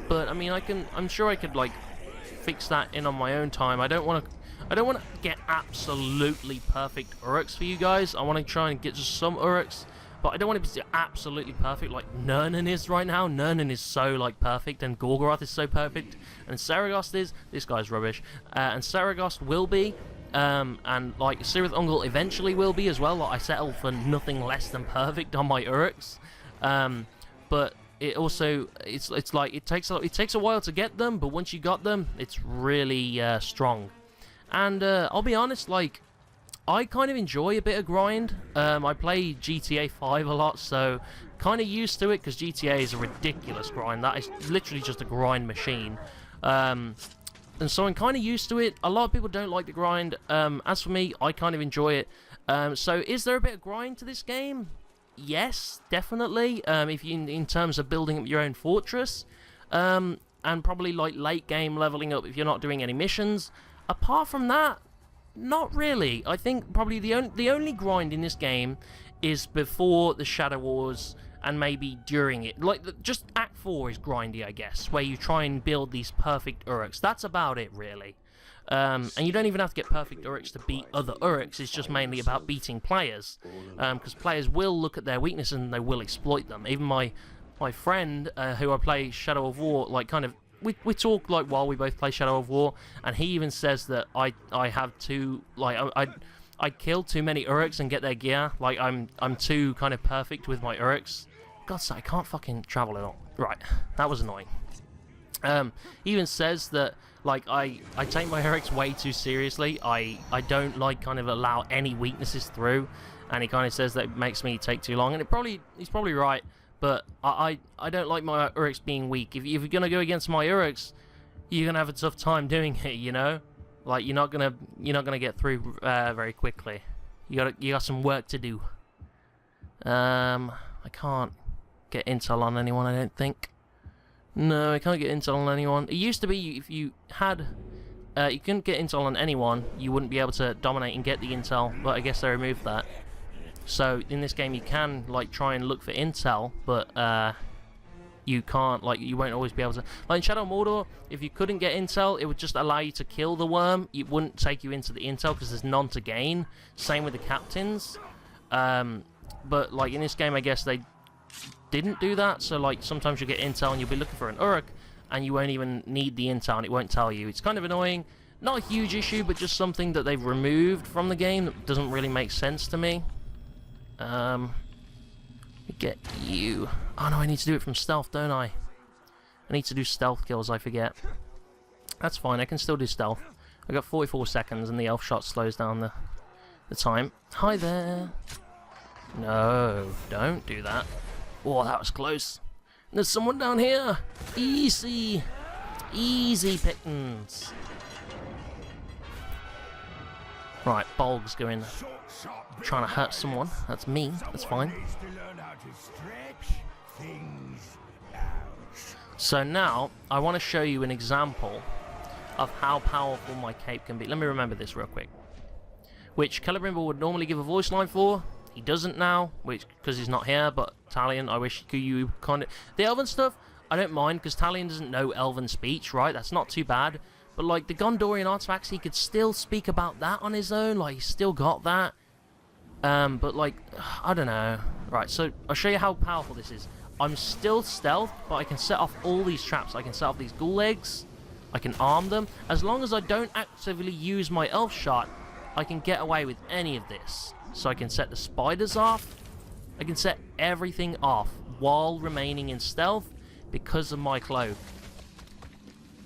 But I mean, I'm sure I could like fix that in on my own time. I don't want to get absolutely perfect Uruks for you guys. I want to try and get just some Uruks. But I don't want it to be absolutely perfect like Nernan is right now. Nernan is so like perfect, and Gorgoroth is so perfect, and Saragost is. This guy's rubbish. And Saragost will be, and like Cirith Ungol eventually will be as well. Like, I settle for nothing less than perfect on my Uruks. But it also it's like it takes a while to get them, but once you got them, it's really strong. And I'll be honest, like, I kind of enjoy a bit of grind. I play GTA 5 a lot, so kind of used to it, because GTA is a ridiculous grind. That is literally just a grind machine. And so I'm kind of used to it. A lot of people don't like the grind. As for me, I kind of enjoy it. So is there a bit of grind to this game? Yes, definitely. If you in terms of building up your own fortress, and probably like late game leveling up if you're not doing any missions. Apart from that, not really. I think probably the only grind in this game is before the Shadow Wars and maybe during it. Like, just Act 4 is grindy, I guess, where you try and build these perfect Uruks. That's about it, really. And you don't even have to get perfect Uruks to beat other Uruks. It's just mainly about beating players. Because players will look at their weaknesses and they will exploit them. Even my friend, who I play Shadow of War, like, kind of, we talk like while we both play Shadow of War, and he even says that I have too, like, I kill too many Uruks and get their gear. Like, I'm too kind of perfect with my Uruks. God's sake, I can't fucking travel at all. Right, that was annoying. He even says that, like, I take my Uruks way too seriously. I don't like kind of allow any weaknesses through, and he kind of says that it makes me take too long, and he's probably right. But I don't like my Uruks being weak. If you're gonna go against my Uruks, you're gonna have a tough time doing it. You know, like you're not gonna get through very quickly. You got some work to do. I can't get intel on anyone, I don't think. No, I can't get intel on anyone. It used to be if you had... you couldn't get intel on anyone, you wouldn't be able to dominate and get the intel, but I guess they removed that. So, in this game you can, like, try and look for intel, but, you can't, like, you won't always be able to... Like, in Shadow of Mordor, if you couldn't get intel, it would just allow you to kill the worm. It wouldn't take you into the intel, because there's none to gain. Same with the captains. But, like, in this game, I guess they didn't do that, so, like, sometimes you get intel and you'll be looking for an Uruk, and you won't even need the intel, and it won't tell you. It's kind of annoying. Not a huge issue, but just something that they've removed from the game that doesn't really make sense to me. Get you. Oh no, I need to do it from stealth, don't I? I need to do stealth kills, I forget. That's fine, I can still do stealth. I got 44 seconds and the elf shot slows down the time. Hi there. No, don't do that. Oh, that was close. There's someone down here. Easy. Easy pickings. Right, Bolg's going... trying to hurt someone. That's me. That's fine. So now, I want to show you an example of how powerful my cape can be. Let me remember this real quick. Which Celebrimbor would normally give a voice line for. He doesn't now, which because he's not here, but Talion, I wish you kind of... The Elven stuff, I don't mind, because Talion doesn't know Elven speech, right? That's not too bad. But, like, the Gondorian artifacts, he could still speak about that on his own. Like, he's still got that. But, like, I don't know. Right, so I'll show you how powerful this is. I'm still stealth, but I can set off all these traps. I can set off these ghoul eggs. I can arm them. As long as I don't actively use my elf shot, I can get away with any of this. So I can set the spiders off. I can set everything off while remaining in stealth because of my cloak.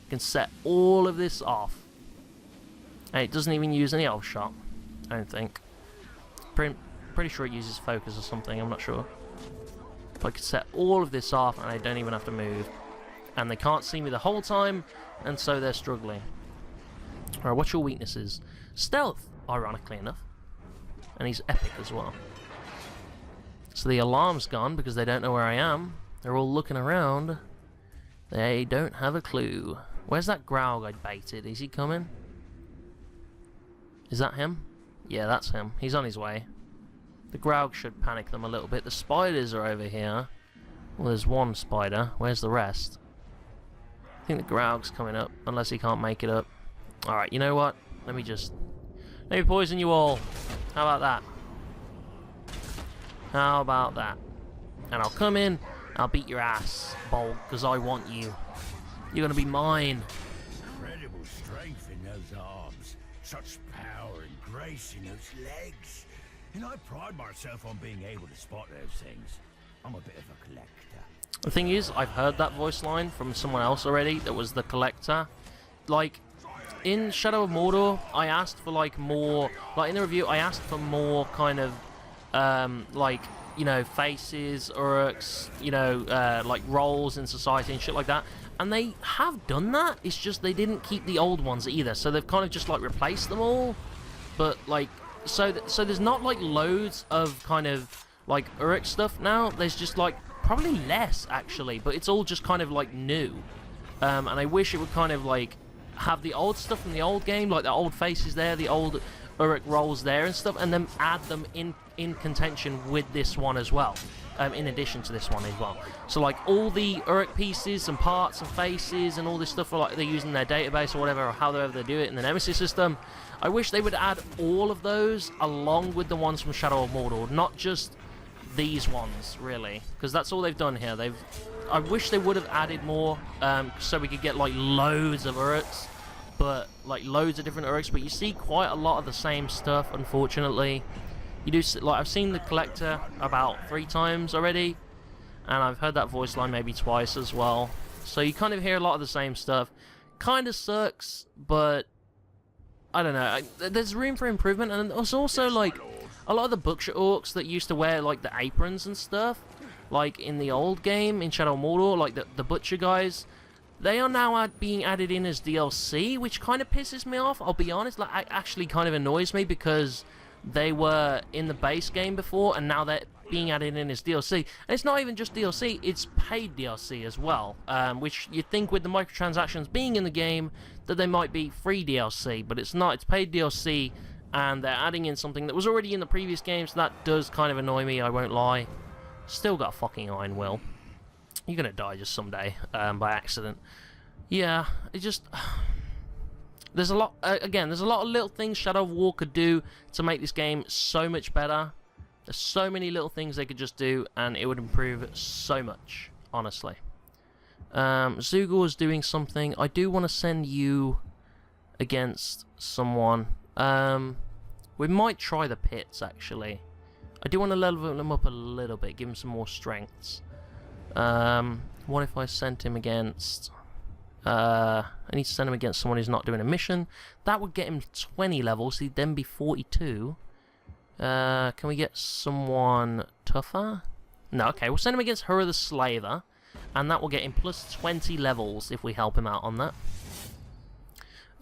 I can set all of this off. And it doesn't even use any elf shot, I don't think. Pretty sure it uses focus or something, I'm not sure. But I can set all of this off and I don't even have to move. And they can't see me the whole time, and so they're struggling. Alright, what's your weaknesses? Stealth, ironically enough. And he's epic as well. So the alarm's gone because they don't know where I am. They're all looking around. They don't have a clue. Where's that Graug I baited? Is he coming? Is that him? Yeah, that's him. He's on his way. The Graug should panic them a little bit. The spiders are over here. Well, there's one spider. Where's the rest? I think the Graug's coming up, unless he can't make it up. Alright, you know what? Let me poison you all. How about that? How about that? And I'll come in, I'll beat your ass, Bolg, because I want you. You're gonna be mine. Incredible strength in those arms. Such power and grace in those legs. And I pride myself on being able to spot those things. I'm a bit of a collector. The thing is, I've heard that voice line from someone else already that was the collector. Like, in Shadow of Mordor, I asked for, like, more... Like, in the review, I asked for more kind of, like, you know, faces, Uruks, you know, like, roles in society and shit like that. And they have done that. It's just they didn't keep the old ones either. So they've kind of just, like, replaced them all. But, like... So there's not, like, loads of kind of, like, Uruk stuff now. There's just, like, probably less, actually. But it's all just kind of, like, new. And I wish it would kind of, like, have the old stuff from the old game. Like, the old faces there, the old Uruk roles there and stuff. And then add them in contention with this one as well. In addition to this one as well. So, like, all the Uruk pieces and parts and faces and all this stuff, like, they're using their database or whatever, or however they do it in the Nemesis system. I wish they would add all of those along with the ones from Shadow of Mordor, not just these ones, really, because that's all they've done here. I wish they would have added more, so we could get, like, loads of Uruks, but, like, loads of different Uruks, but you see quite a lot of the same stuff, unfortunately. You do, like, I've seen the Collector about 3 times already, and I've heard that voice line maybe twice as well, so you kind of hear a lot of the same stuff. Kind of sucks, but I don't know, there's room for improvement. And there's also, like, a lot of the butcher orcs that used to wear, like, the aprons and stuff, like in the old game in Shadow of Mordor, like the butcher guys, they are now being added in as DLC, which kind of pisses me off, I'll be honest. Like, it actually kind of annoys me, because they were in the base game before, and now they're being added in as DLC. And it's not even just DLC, it's paid DLC as well, which you'd think with the microtransactions being in the game that they might be free DLC, but it's not. It's paid DLC, and they're adding in something that was already in the previous game, so that does kind of annoy me, I won't lie. Still got a fucking iron will. You're gonna die just someday, by accident. Yeah, it just... There's a lot, again, there's a lot of little things Shadow of War could do to make this game so much better. There's so many little things they could just do, and it would improve so much, honestly. Zugor is doing something. I do want to send you against someone. We might try the pits, actually. I do want to level him up a little bit, give him some more strengths. What if I sent him against... I need to send him against someone who's not doing a mission. That would get him 20 levels, he'd then be 42. Can we get someone tougher? No, okay, we'll send him against Hura the Slaver, and that will get him plus 20 levels if we help him out on that.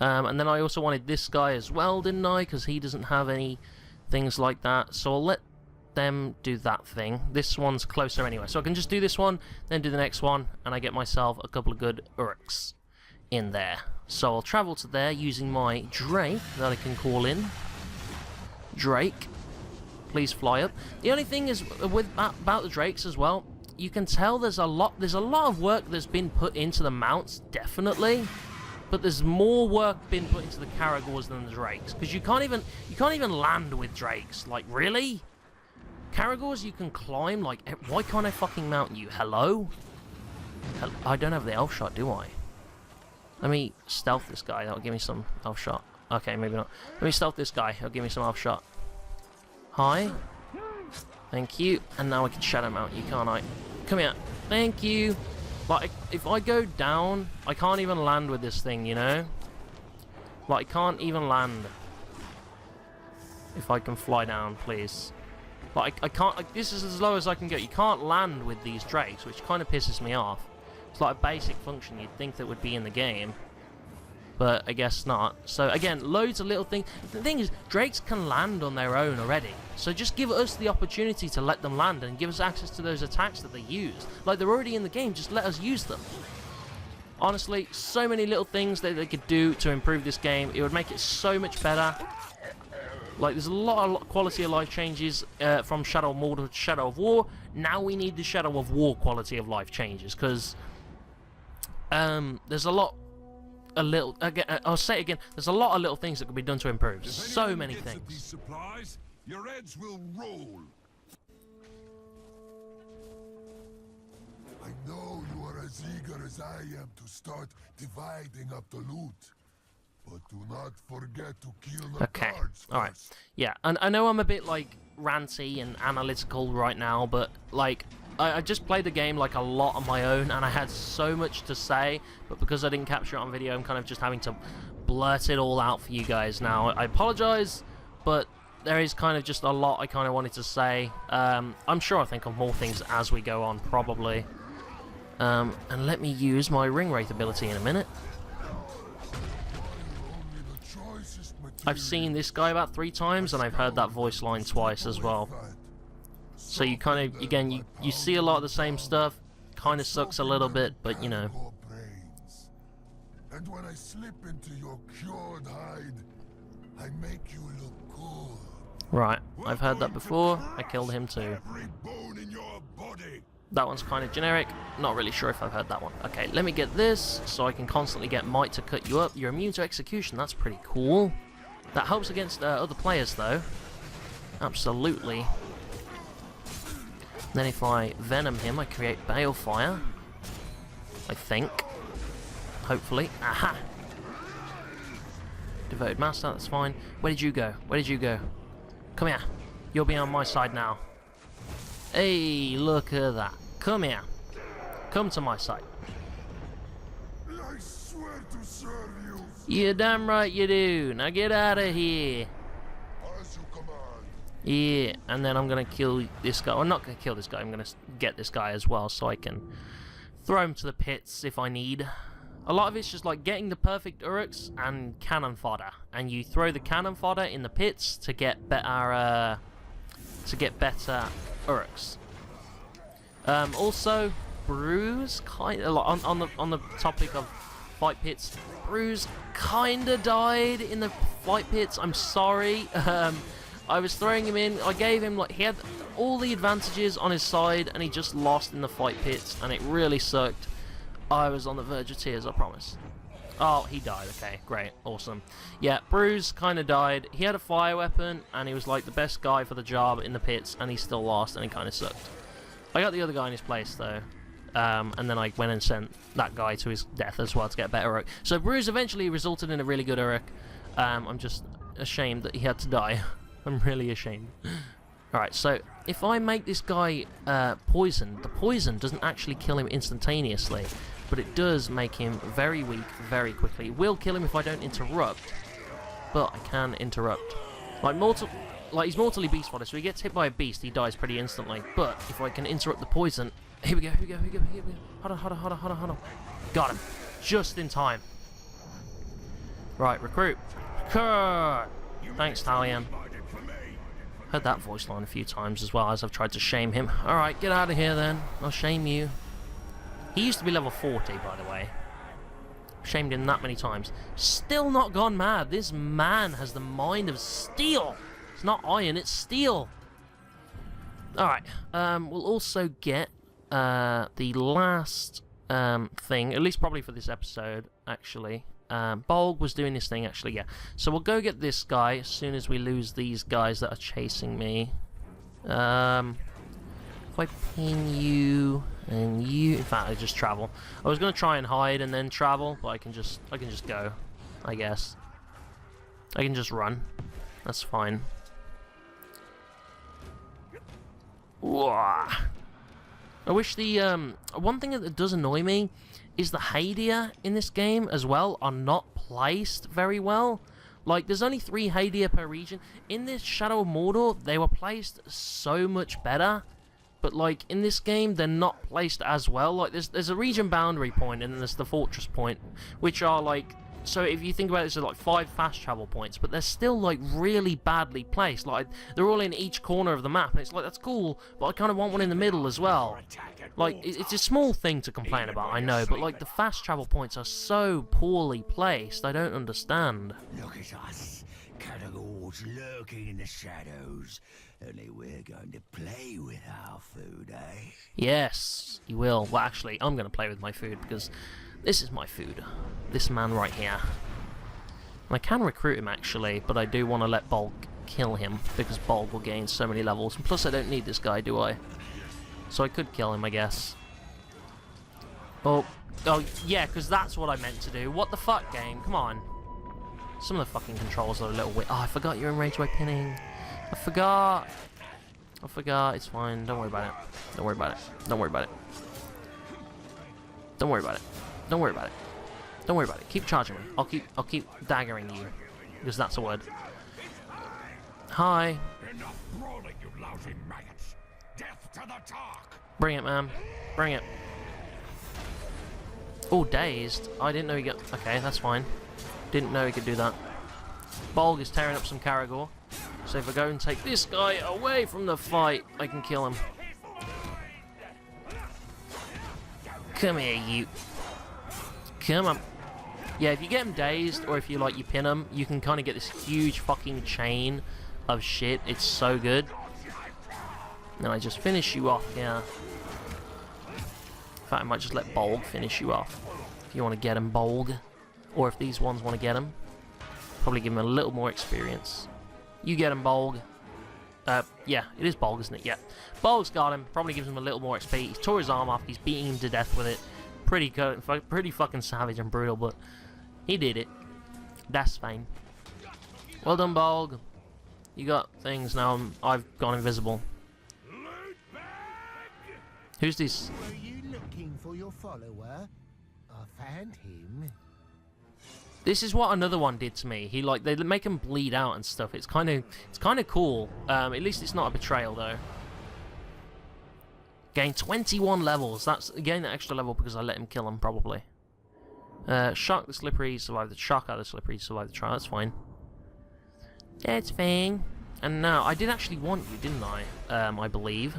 And then I also wanted this guy as well, didn't I? Because he doesn't have any things like that. So I'll let them do that thing. This one's closer anyway. So I can just do this one, then do the next one, and I get myself a couple of good Uruks in there. So I'll travel to there using my Drake that I can call in. Drake, please fly up. The only thing is with about the Drakes as well, you can tell there's a lot of work that's been put into the mounts, definitely. But there's more work being put into the Caragors than the Drakes, because you can't even land with Drakes. Like, really? Caragors you can climb. Like, why can't I fucking mount you? Hello? I don't have the elf shot, do I? Let me stealth this guy. That'll give me some elf shot. Okay, maybe not. Let me stealth this guy. He'll give me some elf shot. Hi. Thank you. And now I can shadow mount you, can't I? Come here. Thank you. Like, if I go down, I can't even land with this thing, you know? Like, I can't even land. If I can fly down, please. Like, I can't... Like, this is as low as I can get. You can't land with these Drakes, which kind of pisses me off. It's like a basic function you'd think that would be in the game. But I guess not. So, again, loads of little things. The thing is, Drakes can land on their own already. So just give us the opportunity to let them land and give us access to those attacks that they use. Like, they're already in the game, just let us use them. Honestly, so many little things that they could do to improve this game. It would make it so much better. Like, there's a lot of quality of life changes from Shadow of Mordor to Shadow of War. Now we need the Shadow of War quality of life changes, because there's a lot... I'll say it again. There's a lot of little things that could be done to improve. So many things. These supplies, your heads will roll. I know you are as eager as I am to start dividing up the loot, but do not forget to kill the guards first. Alright. Yeah, and I know I'm a bit, like, ranty and analytical right now, but, like, I just played the game like a lot on my own, and I had so much to say, but because I didn't capture it on video, I'm kind of just having to blurt it all out for you guys now. I apologize, but there is kind of just a lot I kind of wanted to say. I'm sure I'll think of more things as we go on, probably. And let me use my ring rate ability in a minute. I've seen this guy about 3 times, and I've heard that voice line twice as well. So you kind of, again, you see a lot of the same stuff. Kind of sucks a little bit, but you know. And when I slip into your cured hide, I make you look good. Right, I've heard that before. I killed him too. That one's kind of generic. Not really sure if I've heard that one. Okay, let me get this so I can constantly get might to cut you up. You're immune to execution. That's pretty cool. That helps against other players though. Absolutely. Then if I venom him, I create balefire. I think. Hopefully. Aha! Devoted Master, that's fine. Where did you go? Where did you go? Come here. You'll be on my side now. Hey, look at that. Come here. Come to my side. I swear to serve you. You're damn right you do. Now get out of here. As you command. Yeah, and then I'm going to kill this guy. Well, I'm not going to kill this guy. I'm going to get this guy as well so I can throw him to the pits if I need. A lot of it's just like getting the perfect Uruks and cannon fodder, and you throw the cannon fodder in the pits to get better Uruks. Also, Bruise kind of on the topic of fight pits. Bruise kinda died in the fight pits. I'm sorry. I was throwing him in. I gave him like he had all the advantages on his side, and he just lost in the fight pits, and it really sucked. I was on the verge of tears, I promise. Oh, he died. Okay, great, awesome. Yeah, Bruise kind of died. He had a fire weapon, and he was like the best guy for the job in the pits, and he still lost, and he kind of sucked. I got the other guy in his place though. And then I went and sent that guy to his death as well to get a better Uruk. So Bruise eventually resulted in a really good Uruk. I'm just ashamed that he had to die. I'm really ashamed. Alright, so if I make this guy poisoned, the poison doesn't actually kill him instantaneously, but it does make him very weak very quickly. It will kill him if I don't interrupt, but I can interrupt. Like he's mortally beast fodder, so he gets hit by a beast, he dies pretty instantly. But if I can interrupt the poison, here we go. Hold on. Got him. Just in time. Right, recruit. Thanks, Talian. Heard that voice line a few times as well as I've tried to shame him. Alright, get out of here then. I'll shame you. He used to be level 40, by the way. Shamed him that many times. Still not gone mad. This man has the mind of steel. It's not iron, it's steel. Alright, we'll also get the last thing, at least probably for this episode, actually. Bolg was doing this thing, actually, yeah. So we'll go get this guy as soon as we lose these guys that are chasing me. If I pin you and you, in fact, I just travel. I was gonna try and hide and then travel, but I can just go, I guess. I can just run. That's fine. Whoa. I wish the one thing that does annoy me is the Hadia in this game as well are not placed very well. Like, there's only 3 Hadia per region. In this Shadow of Mordor, they were placed so much better. But, like, in this game, they're not placed as well. Like, there's a region boundary point, and then there's the fortress point, which are, like... So if you think about it, there's like 5 fast travel points, but they're still, like, really badly placed. Like, they're all in each corner of the map, and it's like, that's cool, but I kind of want one in the middle as well. Like, it's a small thing to complain about, I know, but, like, the fast travel points are so poorly placed, I don't understand. Look at us, Caragors lurking in the shadows. Only we're going to play with our food, eh? Yes, you will. Well, actually, I'm going to play with my food, because this is my food. This man right here. And I can recruit him, actually, but I do want to let Bolg kill him, because Bolg will gain so many levels. And plus, I don't need this guy, do I? So I could kill him, I guess. Oh, yeah, because that's what I meant to do. What the fuck, game? Come on. Some of the fucking controls are a little weird. Oh, I forgot you're enraged by pinning. I forgot. It's fine. Don't worry about it. Don't worry about it. Don't worry about it. Don't worry about it. Don't worry about it. Don't worry about it. Keep charging me. I'll keep daggering you, because that's a word. Hi. Enough brawling, you lousy maggots. Death to the talk. Bring it, man. Bring it. Oh, dazed. I didn't know he got... Okay, that's fine. Didn't know he could do that. Bolg is tearing up some Caragor. So if I go and take this guy away from the fight, I can kill him. Come here, you. Come on. Yeah, if you get him dazed, or if you, like, you pin him, you can kind of get this huge fucking chain of shit. It's so good. And I just finish you off here. In fact, I might just let Bolg finish you off. If you want to get him, Bolg. Or if these ones want to get him. Probably give him a little more experience. You get him, Bolg. Yeah, it is Bolg, isn't it? Yeah. Bolg's got him. Probably gives him a little more XP. He's tore his arm off. He's beating him to death with it. Pretty good. Pretty fucking savage and brutal, but he did it. That's fine. Well done, Bolg. You got things now. I've gone invisible. Who's this? Were you looking for your follower? I found him. This is what another one did to me. He, like, they make him bleed out and stuff. It's kind of cool. At least it's not a betrayal though. Gain 21 levels. That's gain that extra level because I let him kill him probably. Shock the slippery, survive the shock out of the slippery, survive the trial. That's fine. That's fine. And now, I did actually want you, didn't I? I believe.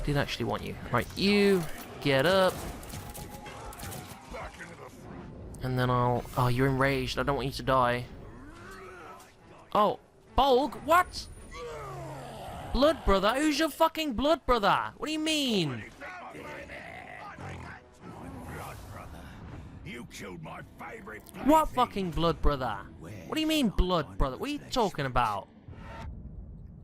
Did actually want you. Right, you get up. And then I'll... Oh, you're enraged. I don't want you to die. Oh, Bolg? What? Blood brother? Who's your fucking blood brother? What do you mean? You killed my favorite. What fucking blood brother? What do you mean blood brother? What are you talking about?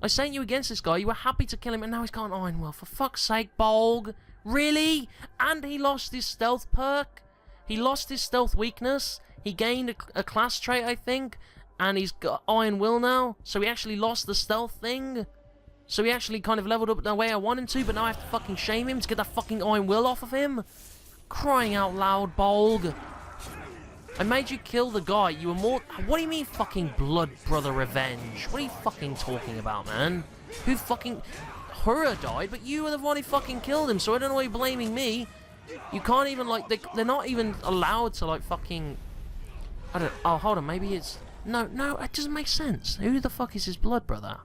I sent you against this guy. You were happy to kill him, and now he's gone iron. Well, for fuck's sake, Bolg. Really? And he lost his stealth perk? He lost his stealth weakness? He gained a class trait, I think? And he's got Iron Will now? So he actually lost the stealth thing? So he actually kind of leveled up the way I want him to, but now I have to fucking shame him to get that fucking Iron Will off of him? Crying out loud, Bolg. I made you kill the guy. You were more... What do you mean fucking blood brother revenge? What are you fucking talking about, man? Who fucking... Hura died, but you were the one who fucking killed him, so I don't know why you're blaming me. You can't even, like... They're not even allowed to, like, fucking... I don't... Oh, hold on. Maybe it's... No, it doesn't make sense. Who the fuck is his blood brother?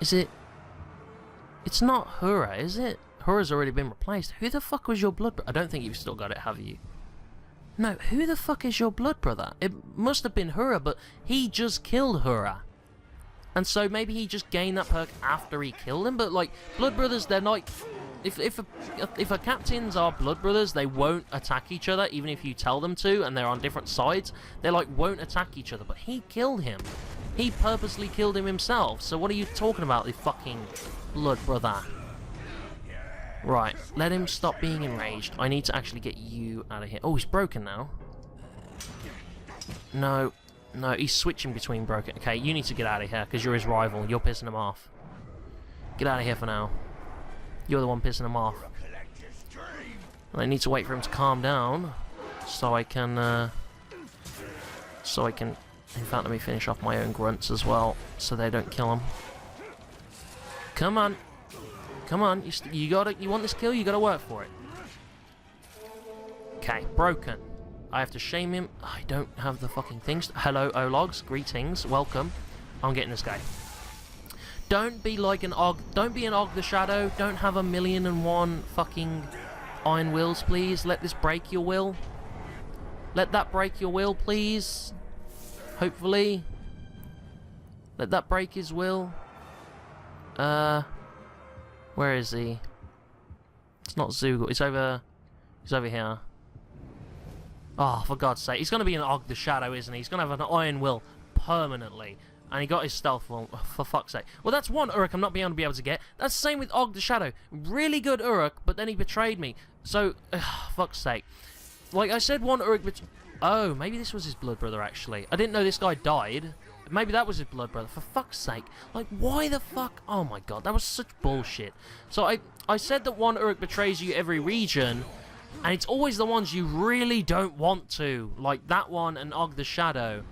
Is it... It's not Hura, is it? Hura's already been replaced. Who the fuck was your blood brother? I don't think you've still got it, have you? No, who the fuck is your blood brother? It must have been Hura, but he just killed Hura. And so maybe he just gained that perk after he killed him, but like, blood brothers, they're like... If a captains are blood brothers, they won't attack each other, even if you tell them to, and they're on different sides. They like won't attack each other, but he killed him. He purposely killed him himself, so what are you talking about, the fucking blood brother? Right, let him stop being enraged. I need to actually get you out of here. Oh, he's broken now. No, he's switching between broken. Okay, you need to get out of here, because you're his rival. You're pissing him off. Get out of here for now. You're the one pissing him off. I need to wait for him to calm down, so I can... In fact, let me finish off my own grunts as well, so they don't kill him. Come on. Come on, you want this kill, you gotta work for it. Okay, broken. I have to shame him. I don't have the fucking things. Hello, Ologs, greetings, welcome. I'm getting this guy. Don't be like an Og. Don't be an Og the Shadow. Don't have 1,000,001 fucking Iron Wills, please. Let this break your will. Let that break your will, please. Hopefully. Let that break his will. Where is he? It's not Zoogle. He's over here. Oh, for God's sake. He's going to be an Og the Shadow, isn't he? He's going to have an Iron Will permanently. And he got his stealth will, for fuck's sake. Well, that's one Uruk I'm not being able to get. That's the same with Og the Shadow. Really good Uruk, but then he betrayed me. So, fuck's sake. Like I said, one Uruk... Oh, maybe this was his blood brother, actually. I didn't know this guy died. Maybe that was his blood brother. For fuck's sake. Like, why the fuck? Oh my god, that was such bullshit. So I said that one Uruk betrays you every region, and it's always the ones you really don't want to. Like that one and Og the Shadow.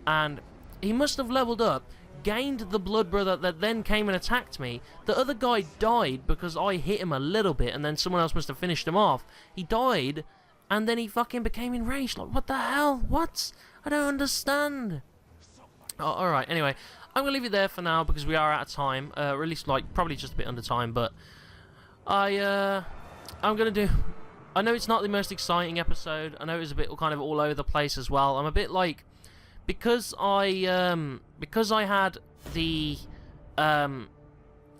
And he must have leveled up, gained the blood brother that then came and attacked me. The other guy died because I hit him a little bit, and then someone else must have finished him off. He died, and then he fucking became enraged. Like, what the hell? What? I don't understand. Oh, alright, anyway, I'm going to leave it there for now because we are out of time. Or at least, like, probably just a bit under time, but I'm going to do... I know it's not the most exciting episode. I know it was a bit kind of all over the place as well. I'm a bit like... Because I had the,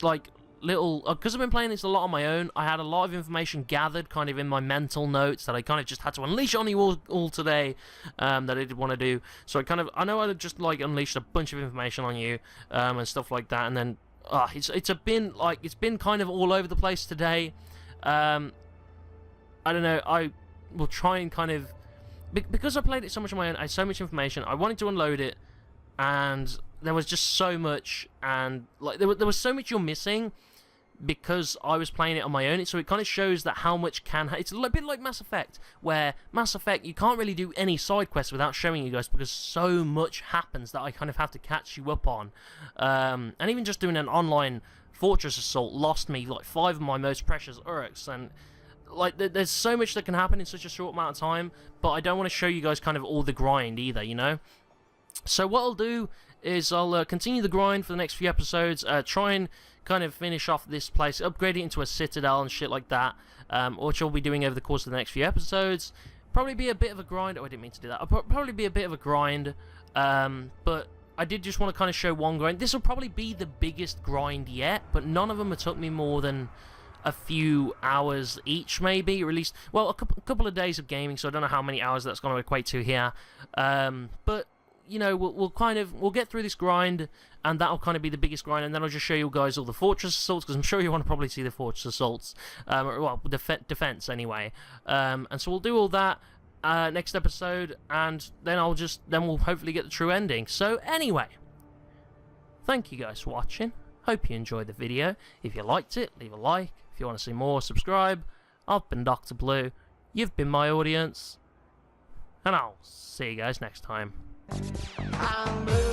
like, little... Because I've been playing this a lot on my own, I had a lot of information gathered kind of in my mental notes that I kind of just had to unleash on you all today, that I did want to do. So I know I just, like, unleashed a bunch of information on you, and stuff like that, and then, it's been kind of all over the place today. I don't know, I will try and kind of... Because I played it so much on my own, I had so much information, I wanted to unload it, and there was just so much, and like there was so much you're missing because I was playing it on my own, so it kind of shows that how much it's a bit like Mass Effect, where Mass Effect, you can't really do any side quests without showing you guys, because so much happens that I kind of have to catch you up on, and even just doing an online Fortress Assault lost me like 5 of my most precious Uruks, and like, there's so much that can happen in such a short amount of time, but I don't want to show you guys kind of all the grind either, you know? So what I'll do is I'll continue the grind for the next few episodes, try and kind of finish off this place, upgrade it into a citadel and shit like that, which I'll be doing over the course of the next few episodes. Probably be a bit of a grind. Oh, I didn't mean to do that. I'll probably be a bit of a grind, but I did just want to kind of show one grind. This will probably be the biggest grind yet, but none of them have took me more than a few hours each, maybe, or at least, well, a couple of days of gaming, so I don't know how many hours that's going to equate to here, but, you know, we'll get through this grind, and that'll kind of be the biggest grind, and then I'll just show you guys all the fortress assaults, because I'm sure you want to probably see the fortress assaults, well, defense anyway, and so we'll do all that next episode, and then we'll hopefully get the true ending. So anyway, thank you guys for watching. Hope you enjoyed the video. If you liked it, leave a like. If you want to see more, subscribe. I've been Dr. Blue. You've been my audience. And I'll see you guys next time. I'm blue.